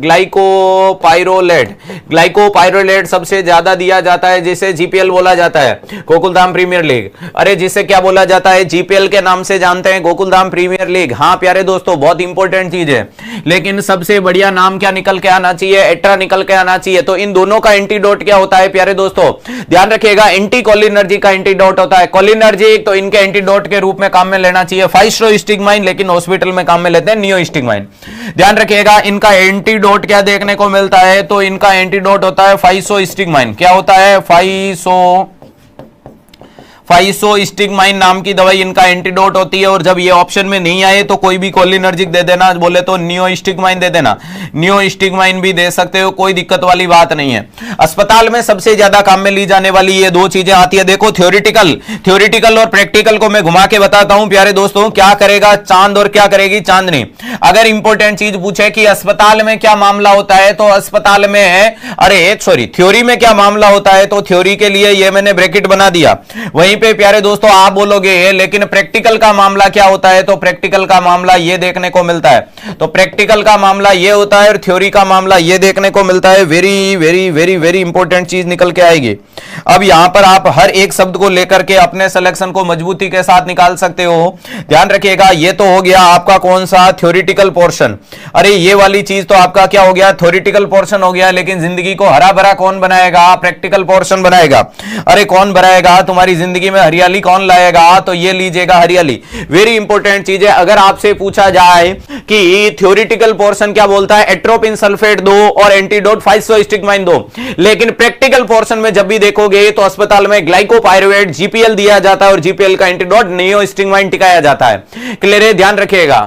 ग्लाइकोपाइरोलेट, ग्लाइकोपाइरोलेट सबसे ज्यादा दिया जाता है, जिसे जीपीएल बोला जाता है, गोकुलधाम प्रीमियर लीग। अरे जिसे क्या बोला जाता है? जीपीएल के नाम से जानते हैं, गोकुलधाम प्रीमियर लीग। हाँ प्यारे दोस्तों, बहुत इंपॉर्टेंट चीज है। लेकिन सबसे बढ़िया नाम क्या निकल के आना चाहिए? एट्रा निकल के आना चाहिए। तो इन दोनों का एंटीडोट क्या होता है प्यारे दोस्तों? ध्यान रखिएगा एंटी कोलिनर्जिक का एंटीडोट होता है। कोलिनर्जिक तो इनके एंटीडोट के रूप में काम में लेना चाहिए फाइस्ट्रोस्टिग्माइन, लेकिन हॉस्पिटल में काम में लेते हैं नियोस्टिग्माइन। ध्यान रखिएगा इनका एंटीडोट क्या देखने को मिलता है? तो इनका एंटीडोट होता है फाइसोस्टिग्माइन। क्या होता है? फाइसोस्टिग्माइन नाम की दवाई इनका एंटीडोट होती है। और जब ये ऑप्शन में नहीं आए तो कोई भी कोलिनर्जिक दे देना, बोले तो नियोस्टिग्माइन दे देना, नियोस्टिग्माइन भी दे सकते हो, कोई दिक्कत वाली बात नहीं है। अस्पताल में सबसे ज्यादा काम में ली जाने वाली ये दो चीजें आती है। देखो थ्योरेटिकल और प्रैक्टिकल को मैं घुमा के बताता हूं प्यारे दोस्तों। क्या करेगा चांद और क्या करेगी चांदनी? अगर इंपॉर्टेंट चीज पूछे कि अस्पताल में क्या मामला होता है, तो अस्पताल में थ्योरी में क्या मामला होता है, तो थ्योरी के लिए ये मैंने ब्रैकेट बना दिया। वहीं पे प्यारे दोस्तों आप बोलोगे लेकिन प्रैक्टिकल का मामला क्या होता है? तो प्रैक्टिकल का मामला ये देखने को मिलता है। तो प्रैक्टिकल का मामला ये होता है और थ्योरी का मामला ये देखने को मिलता है। Very very very very important चीज निकल के आएगी। अब यहां पर आप हर एक शब्द को लेकर के अपने सिलेक्शन को मजबूती के साथ निकाल सकते हो। ध्यान रखिएगा ये तो हो गया आपका कौन सा? Theoretical portion. अरे ये वाली चीज तो आपका क्या हो गया? थ्योरेटिकल पोर्शन हो गया। लेकिन जिंदगी को हरा भरा कौन बनाएगा? प्रैक्टिकल पोर्शन बनाएगा। अरे कौन बनाएगा? तुम्हारी जिंदगी में हरियाली कौन लाएगा? तो ये लीजिएगा हरियाली। वेरी इंपॉर्टेंट चीज है। अगर आपसे पूछा जाए कि थ्योरेटिकल पोर्शन क्या बोलता है? एट्रोपिन सल्फेट दो और एंटीडोट फाइसोस्टिग्माइन दो। लेकिन प्रैक्टिकल पोर्शन में जब भी देखोगे तो अस्पताल में ग्लाइकोपाइरुवेट जीपीएल दिया जाता है और जीपीएल का एंटीडोट नियोस्टिग्माइन टिकाया जाता है। क्लियर है? ध्यान रखिएगा।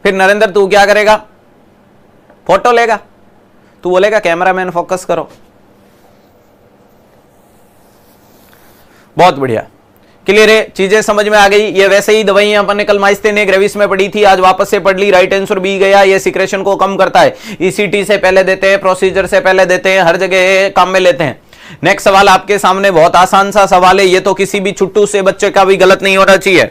फिर नरेंद्र तू क्या करेगा? फोटो लेगा? तू बोलेगा कैमरामैन फोकस करो। बहुत बढ़िया, क्लियर है, चीजें समझ में आ गई। ये वैसे ही दवाइयां अपन ने कल माइस्टेन ग्रेविस में पढ़ी थी, आज वापस से पढ़ ली। राइट आंसर बी गया। ये सिक्रेशन को कम करता है। ईसीटी से पहले देते हैं, प्रोसीजर से पहले देते हैं, हर जगह काम में लेते हैं। नेक्स्ट सवाल आपके सामने बहुत आसान सा सवाल है। ये तो किसी भी छुट्टू से बच्चे का भी गलत नहीं होना चाहिए।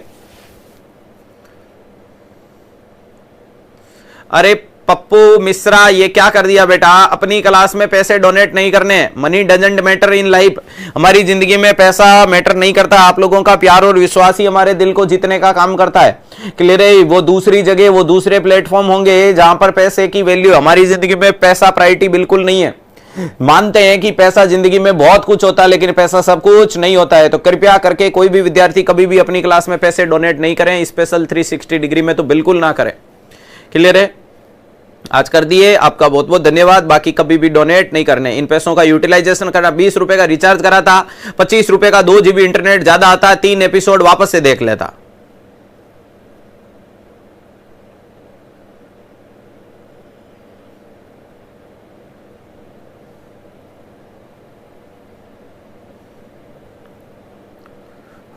अरे पप्पू मिश्रा, ये क्या कर दिया बेटा, अपनी क्लास में पैसे डोनेट नहीं करने। Money doesn't matter in life. हमारी जिंदगी में पैसा मैटर नहीं करता, आप लोगों का प्यार और विश्वास ही हमारे दिल को जीतने का काम करता है। क्लियर है? वो दूसरी जगह, वो दूसरे प्लेटफॉर्म होंगे जहां पर पैसे की वैल्यू। हमारी जिंदगी में पैसा प्रायोरिटी बिल्कुल नहीं है। मानते हैं कि पैसा जिंदगी में बहुत कुछ होता है, लेकिन पैसा सब कुछ नहीं होता है। तो कृपया करके कोई भी विद्यार्थी कभी भी अपनी क्लास में पैसे डोनेट नहीं करें, स्पेशल 360 डिग्री में तो बिल्कुल ना करें। क्लियर है? आज कर दिए, आपका बहुत बहुत धन्यवाद। बाकी कभी भी डोनेट नहीं करने। इन पैसों का यूटिलाइजेशन करना। 20 रुपए का रिचार्ज करा था, 25 रुपए का 2 GB इंटरनेट ज्यादा आता, 3 एपिसोड वापस से देख लेता।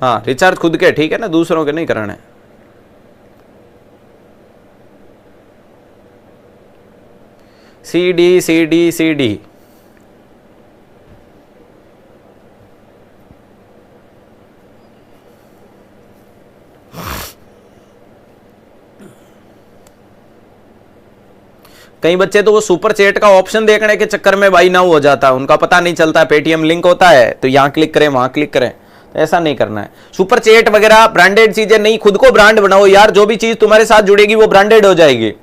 हाँ, रिचार्ज खुद के, ठीक है ना, दूसरों के नहीं कराने। CD CD CD कई बच्चे तो वो सुपर चैट का ऑप्शन देखने के चक्कर में बाई नाउ हो जाता है, उनका पता नहीं चलता पेटीएम लिंक होता है तो यहां क्लिक करें वहां क्लिक करें। ऐसा नहीं करना है। सुपर चैट वगैरह ब्रांडेड चीजें नहीं, खुद को ब्रांड बनाओ यार। जो भी चीज तुम्हारे साथ जुड़ेगी वो ब्रांडेड हो जाएगी।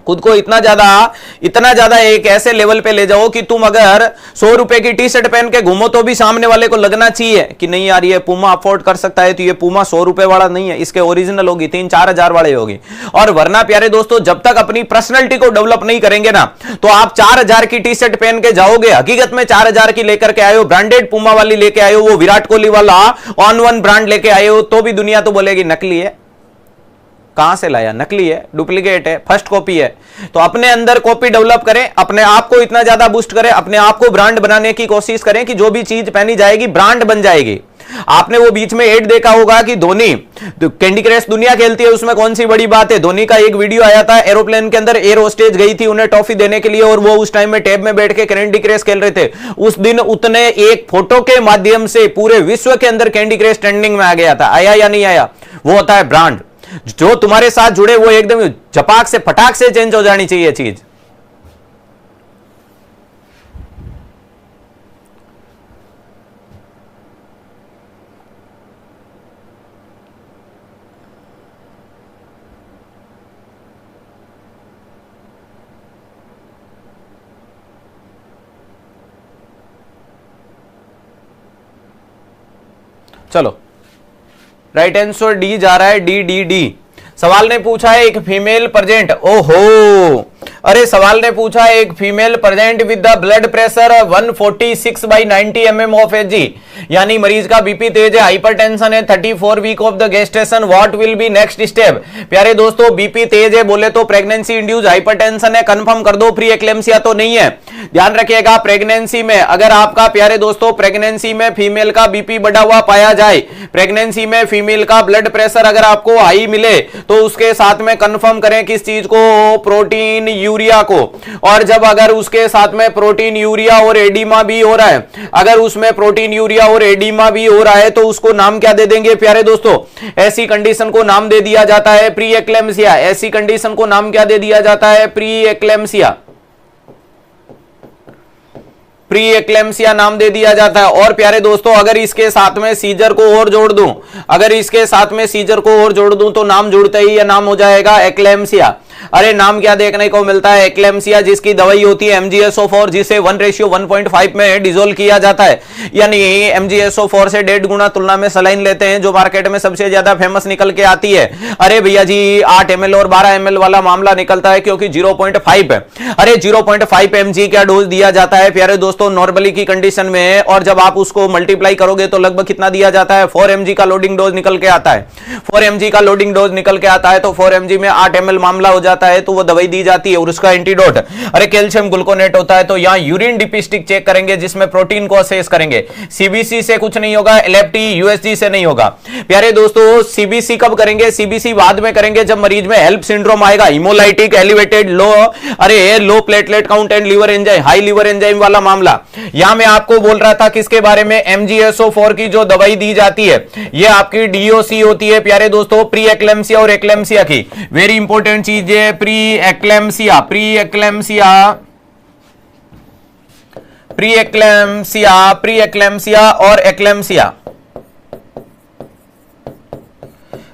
खुद को इतना ज्यादा एक ऐसे लेवल पे ले जाओ कि तुम अगर 100 रुपए की टी शर्ट पहन के घूमो तो भी सामने वाले को लगना चाहिए कि नहीं यार ये पूमा अफोर्ड कर सकता है, तो ये पूमा 100 रुपए वाला नहीं है, इसके ओरिजिनल होगी 3-4 हजार वाले होगी। और वरना प्यारे दोस्तों, जब तक अपनी पर्सनैलिटी को डेवलप नहीं करेंगे ना, तो आप 4000 की टी शर्ट पहन के जाओगे, हकीकत में 4000 की लेकर के आए हो, ब्रांडेड पूमा वाली लेके आए हो, वो विराट कोहली वाला ऑन वन ब्रांड लेके आए हो, तो भी दुनिया तो बोलेगी नकली है। कहां से लाया? नकली है, डुप्लीकेट है, फर्स्ट कॉपी है। तो अपने अंदर कॉपी डेवलप करें, अपने आप को इतना ज्यादा बूस्ट करें, अपने आप को ब्रांड बनाने की कोशिश करें कि जो भी चीज पहनी जाएगी ब्रांड बन जाएगी। आपने वो बीच में एड देखा होगा कि धोनी कैंडी क्रश दुनिया खेलती है, उसमें कौन सी बड़ी बात है। धोनी का एक वीडियो आया था, एरोप्लेन के अंदर एयर होस्टेज गई थी उन्हें टॉफी देने के लिए, और वो उस टाइम में टैब में बैठ के कैंडी क्रश खेल रहे थे। उस दिन उतने एक फोटो के माध्यम से पूरे विश्व के अंदर कैंडी क्रश ट्रेंडिंग में आ गया था। आया या नहीं आया? वो होता है ब्रांड। जो तुम्हारे साथ जुड़े वो एकदम झपाक से फटाक से चेंज हो जानी चाहिए चीज। चलो, राइट आंसर डी जा रहा है, डी डी डी। सवाल ने पूछा है एक फीमेल प्रेजेंट, ओहो, अरे सवाल ने पूछा है एक female present with the blood pressure 146/90 mm of Hg, यानी मरीज का बीपी तेज है, हाइपरटेंशन है, 34 week of the gestation, what will be next step. प्यारे दोस्तों, बीपी तेज है बोले तो प्रेगनेंसी इंड्यूस हाइपरटेंशन है, कंफर्म कर दो, प्री एक्लेम्सिया तो नहीं है। ध्यान रखिएगा, प्रेगनेंसी में अगर आपका प्यारे दोस्तों प्रेगनेंसी में फीमेल का बीपी बढ़ा हुआ पाया जाए, प्रेगनेंसी में फीमेल का ब्लड प्रेशर अगर आपको हाई मिले, तो उसके साथ में कंफर्म करें किस चीज को, प्रोटीन यूरिया को। और जब अगर उसके साथ में प्रोटीन यूरिया और एडिमा भी हो रहा है, अगर उसमें प्रोटीन यूरिया और एडिमा भी हो रहा है, तो उसको नाम क्या दे देंगे प्यारे दोस्तों? ऐसी कंडीशन को नाम दे दिया जाता है प्री एक्लेम्सिया। ऐसी कंडीशन को नाम क्या दे दिया जाता है? Pre eclampsia. प्री एक्लेम्सिया नाम दे दिया जाता है। और प्यारे दोस्तों, अगर इसके साथ में सीजर को और जोड़ दूं, अगर इसके साथ में सीजर को और जोड़ दूं, तो नाम जुड़ते ही यह नाम हो जाएगा एक्लेम्सिया। अरे नाम क्या देखने को मिलता है? एक्लेम्सिया, जिसकी दवाई होती है MgSO4, जिसे 1:1.5 में डिसोल्व किया जाता है। यानी MgSO4 से 1.5 गुना तुलना में सलाइन लेते हैं, जो मार्केट में सबसे ज्यादा फेमस निकल के आती है। अरे भैया जी 8 ml और 12 ml वाला मामला निकलता है, क्योंकि 0.5 है। अरे 0.5 mg का डोज दिया जाता है प्यारे दोस्तों नॉर्मली की कंडीशन में, और जब आप उसको मल्टीप्लाई करोगे तो लगभग कितना दिया जाता है? 4 mg का लोडिंग डोज निकल के आता है। 4 mg का लोडिंग डोज निकल के आता है, तो 4 mg में 8 ml मामला हो जाता है, तो वो दवाई दी जाती है। और उसका एंटीडोट अरे कैल्शियम ग्लूकोनेट होता है। तो यहां यूरिन डिपिस्टिक चेक करेंगे, जिसमें प्रोटीन को असेस करेंगे। सीबीसी से कुछ नहीं होगा, एलएफटी यूएसजी से नहीं होगा। प्यारे दोस्तों, सीबीसी कब करेंगे? सीबीसी बाद में करेंगे, जब मरीज में हेल्प सिंड्रोम आएगा, हिमोलाइटिक एलिवेटेड लो, अरे low platelet count and liver enzyme, high liver enzyme वाला मामला। यहां मैं आपको बोल रहा था किसके बारे में? MgSO4 की जो दवाई दी जाती है, ये आपकी डीओसी होती है प्यारे दोस्तों, प्री एक्लेम्सिया और एक्लेम्सिया की। वेरी इंपॉर्टेंट चीज ये pre eclampsia, pre eclampsia, pre eclampsia, pre eclampsia और एक्लेम्सिया,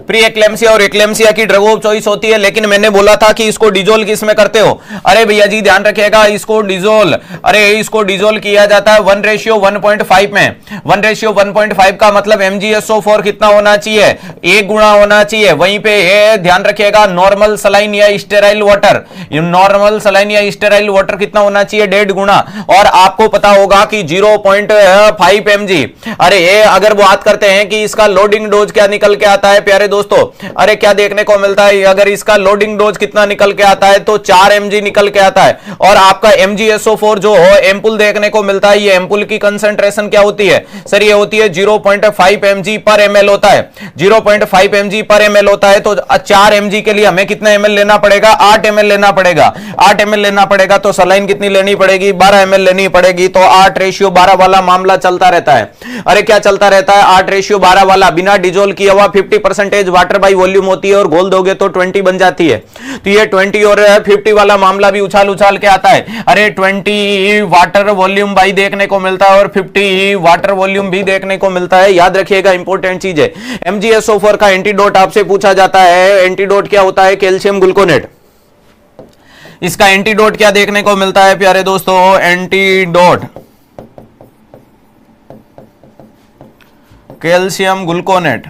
प्री एक्लेम्सिया और एक्लेम्सिया की ड्रग ऑफ चॉइस होती है। लेकिन मैंने बोला था कि इसको डिजोल किस में करते हो? अरे भैया जी ध्यान रखिएगा, इसको डिजोल, अरे इसको डिजोल किया जाता है 1:1.5 में। 1:1.5 का मतलब MgSO4 कितना होना चाहिए? 1 गुना होना चाहिए। वहीं पे ध्यान रखिएगा नॉर्मल सलाइन या स्टेराइल वाटर, नॉर्मल सलाइन या स्टेराइल वाटर कितना होना चाहिए? 1.5 गुना। और आपको पता होगा कि 0.5 mg। अरे अगर बात करते हैं कि इसका लोडिंग डोज क्या निकल के आता है प्यारे दोस्तों, अरे क्या देखने को मिलता है? अगर इसका लोडिंग डोज कितना निकल के आता है तो 4 mg निकल के आता है। और आपका MgSO4 जो एम्पुल देखने को मिलता है, ये एम्पुल की कंसंट्रेशन क्या होती है सर? ये होती है 0.5 mg पर ml होता है, 0.5 mg पर ml होता है। तो 4 mg के लिए हमें कितना ml लेना पड़ेगा? 8 ml लेना पड़ेगा। 8 ml लेना पड़ेगा तो सलाइन कितनी लेनी पड़ेगी? 12 ml लेनी पड़ेगी। तो 8:12 वाला मामला चलता रहता है। अरे क्या चलता रहता है? 8:12 वाला। बिना डिजोल किया हुआ 50% वाटर बाई वॉल्यूम होती है और घोल दोगे तो 20 बन जाती है। तो ये 20 और 50 वाला मामला भी उछाल उछाल के आता है। अरे 20 वाटर वॉल्यूम बाई देखने को मिलता है और 50 वाटर वॉल्यूम भी देखने को मिलता है। याद रखिएगा इंपॉर्टेंट चीज है। MgSO4 का एंटीडोट आपसे पूछा जाता है। एंटीडोट क्या होता है? Calcium gluconate. इसका एंटीडोट क्या देखने को मिलता है प्यारे दोस्तों? Antidote calcium gluconate.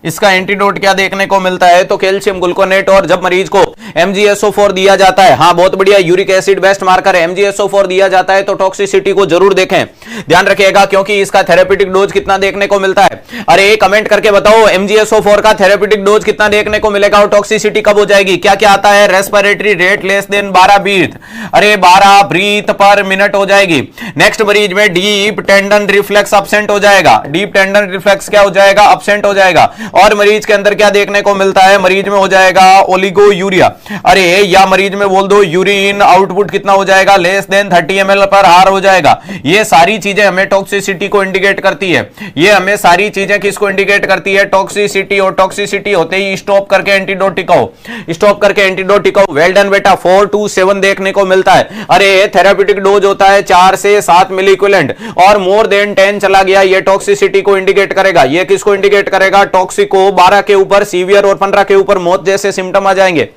इसका एंटीडोट क्या देखने को मिलता है? तो कैल्शियम ग्लूकोनेट। और जब मरीज को MgSO4 दिया जाता है, हाँ बहुत बढ़िया, यूरिक एसिड बेस्ट मार्कर है, MgSO4 दिया जाता है तो टॉक्सिसिटी को जरूर देखें, ध्यान रखिएगा, क्योंकि इसका थेरेप्यूटिक डोज कितना देखने को मिलता है? अरे कमेंट करके बताओ MgSO4 का थेरेप्यूटिक डोज कितना देखने को मिलेगा और टॉक्सिसिटी कब हो जाएगी? क्या क्या आता है? Respiratory rate less than 12 breath, अरे 12 ब्रीथ पर मिनट हो जाएगी। नेक्स्ट मरीज में डीप टेंडन रिफ्लेक्स अब्सेंट हो जाएगा। डीप टेंडन रिफ्लेक्स क्या हो जाएगा? अब्सेंट हो जाएगा। और मरीज के अंदर क्या देखने को मिलता है? मरीज में हो जाएगा ओलिगो यूरिया। अरे या मरीज में बोल दो यूरिन आउटपुट कितना हो जाएगा? Less than 30 ml per hour हो जाएगा। ये सारी चीजें हमें टॉक्सिसिटी को इंडिकेट करती है। ये हमें सारी चीजें किसको इंडिकेट करती है? टॉक्सिसिटी। और टॉक्सिसिटी होते ही स्टॉप करके एंटीडोट टिकाओ, स्टॉप करके एंटीडोट टिकाओ। वेल डन बेटा। 4 to 7 देखने को मिलता है। अरे थेराप्यूटिक डोज होता है 4 से 7 मिली इक्विवेलेंट और मोर देन 10 चला गया, ये टॉक्सिसिटी को इंडिकेट करेगा। ये किसको इंडिकेट करेगा? टॉक्सिक को। 12 के ऊपर सीवियर और 15 के ऊपर मौत जैसे सिम्टम आ जाएंगे।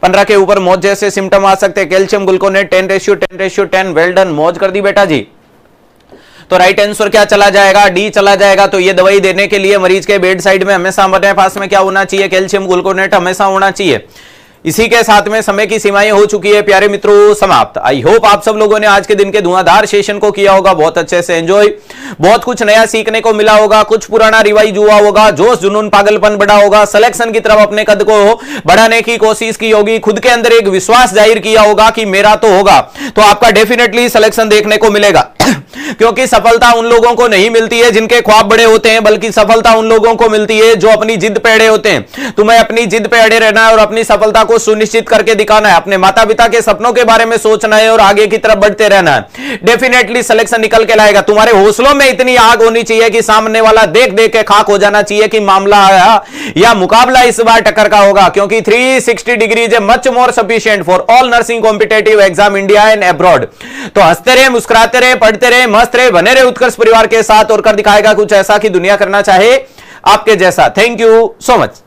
15 के ऊपर मौत जैसे सिम्टम आ सकते हैं। Calcium gluconate 10:10:10। वेल डन, मौज कर दी बेटा जी। तो राइट आंसर क्या चला जाएगा? डी चला जाएगा। तो ये दवाई देने के लिए मरीज के बेड साइड में हमेशा हमारे पास में क्या होना चाहिए? कैल्शियम ग्लूकोनेट हमेशा होना चाहिए। इसी के साथ में समय की सीमाएं हो चुकी है प्यारे मित्रों समाप्त। आई होप आप सब लोगों ने आज के दिन के धुआंधार सेशन को किया होगा, बहुत अच्छे से एंजॉय, बहुत कुछ नया सीखने को मिला होगा, कुछ पुराना रिवाइज हुआ होगा, जोश जुनून पागलपन बढ़ा होगा, सिलेक्शन की तरफ अपने कद को बढ़ाने की कोशिश की होगी, खुद के अंदर एक विश्वास जाहिर किया होगा कि मेरा तो होगा, तो आपका डेफिनेटली सिलेक्शन देखने को मिलेगा। क्योंकि सफलता उन लोगों को नहीं मिलती है जिनके ख्वाब बड़े होते हैं, बल्कि सफलता उन लोगों को मिलती है जो अपनी जिद पे अड़े होते हैं। तुम्हें अपनी जिद पे अड़े रहना है और अपनी सफलता को सुनिश्चित करके दिखाना है, अपने माता पिता के सपनों के बारे में सोचना है और आगे की तरफ बढ़ते रहना है। डेफिनेटली सिलेक्शन निकल के लाएगा। तुम्हारे हौसलों में इतनी आग होनी चाहिए कि सामने वाला देख देख के खाक हो जाना चाहिए कि मामला आया या मुकाबला इस बार टक्कर का होगा, क्योंकि 360 डिग्रीज है much more sufficient for all nursing competitive exam India and abroad. तो हंसते रहे, मुस्कुराते रहे, पढ़ते रहे, मस्त रहे, बने रहे उत्कर्ष परिवार के साथ और कर दिखाएगा कुछ ऐसा कि दुनिया करना चाहे आपके जैसा। Thank you so much.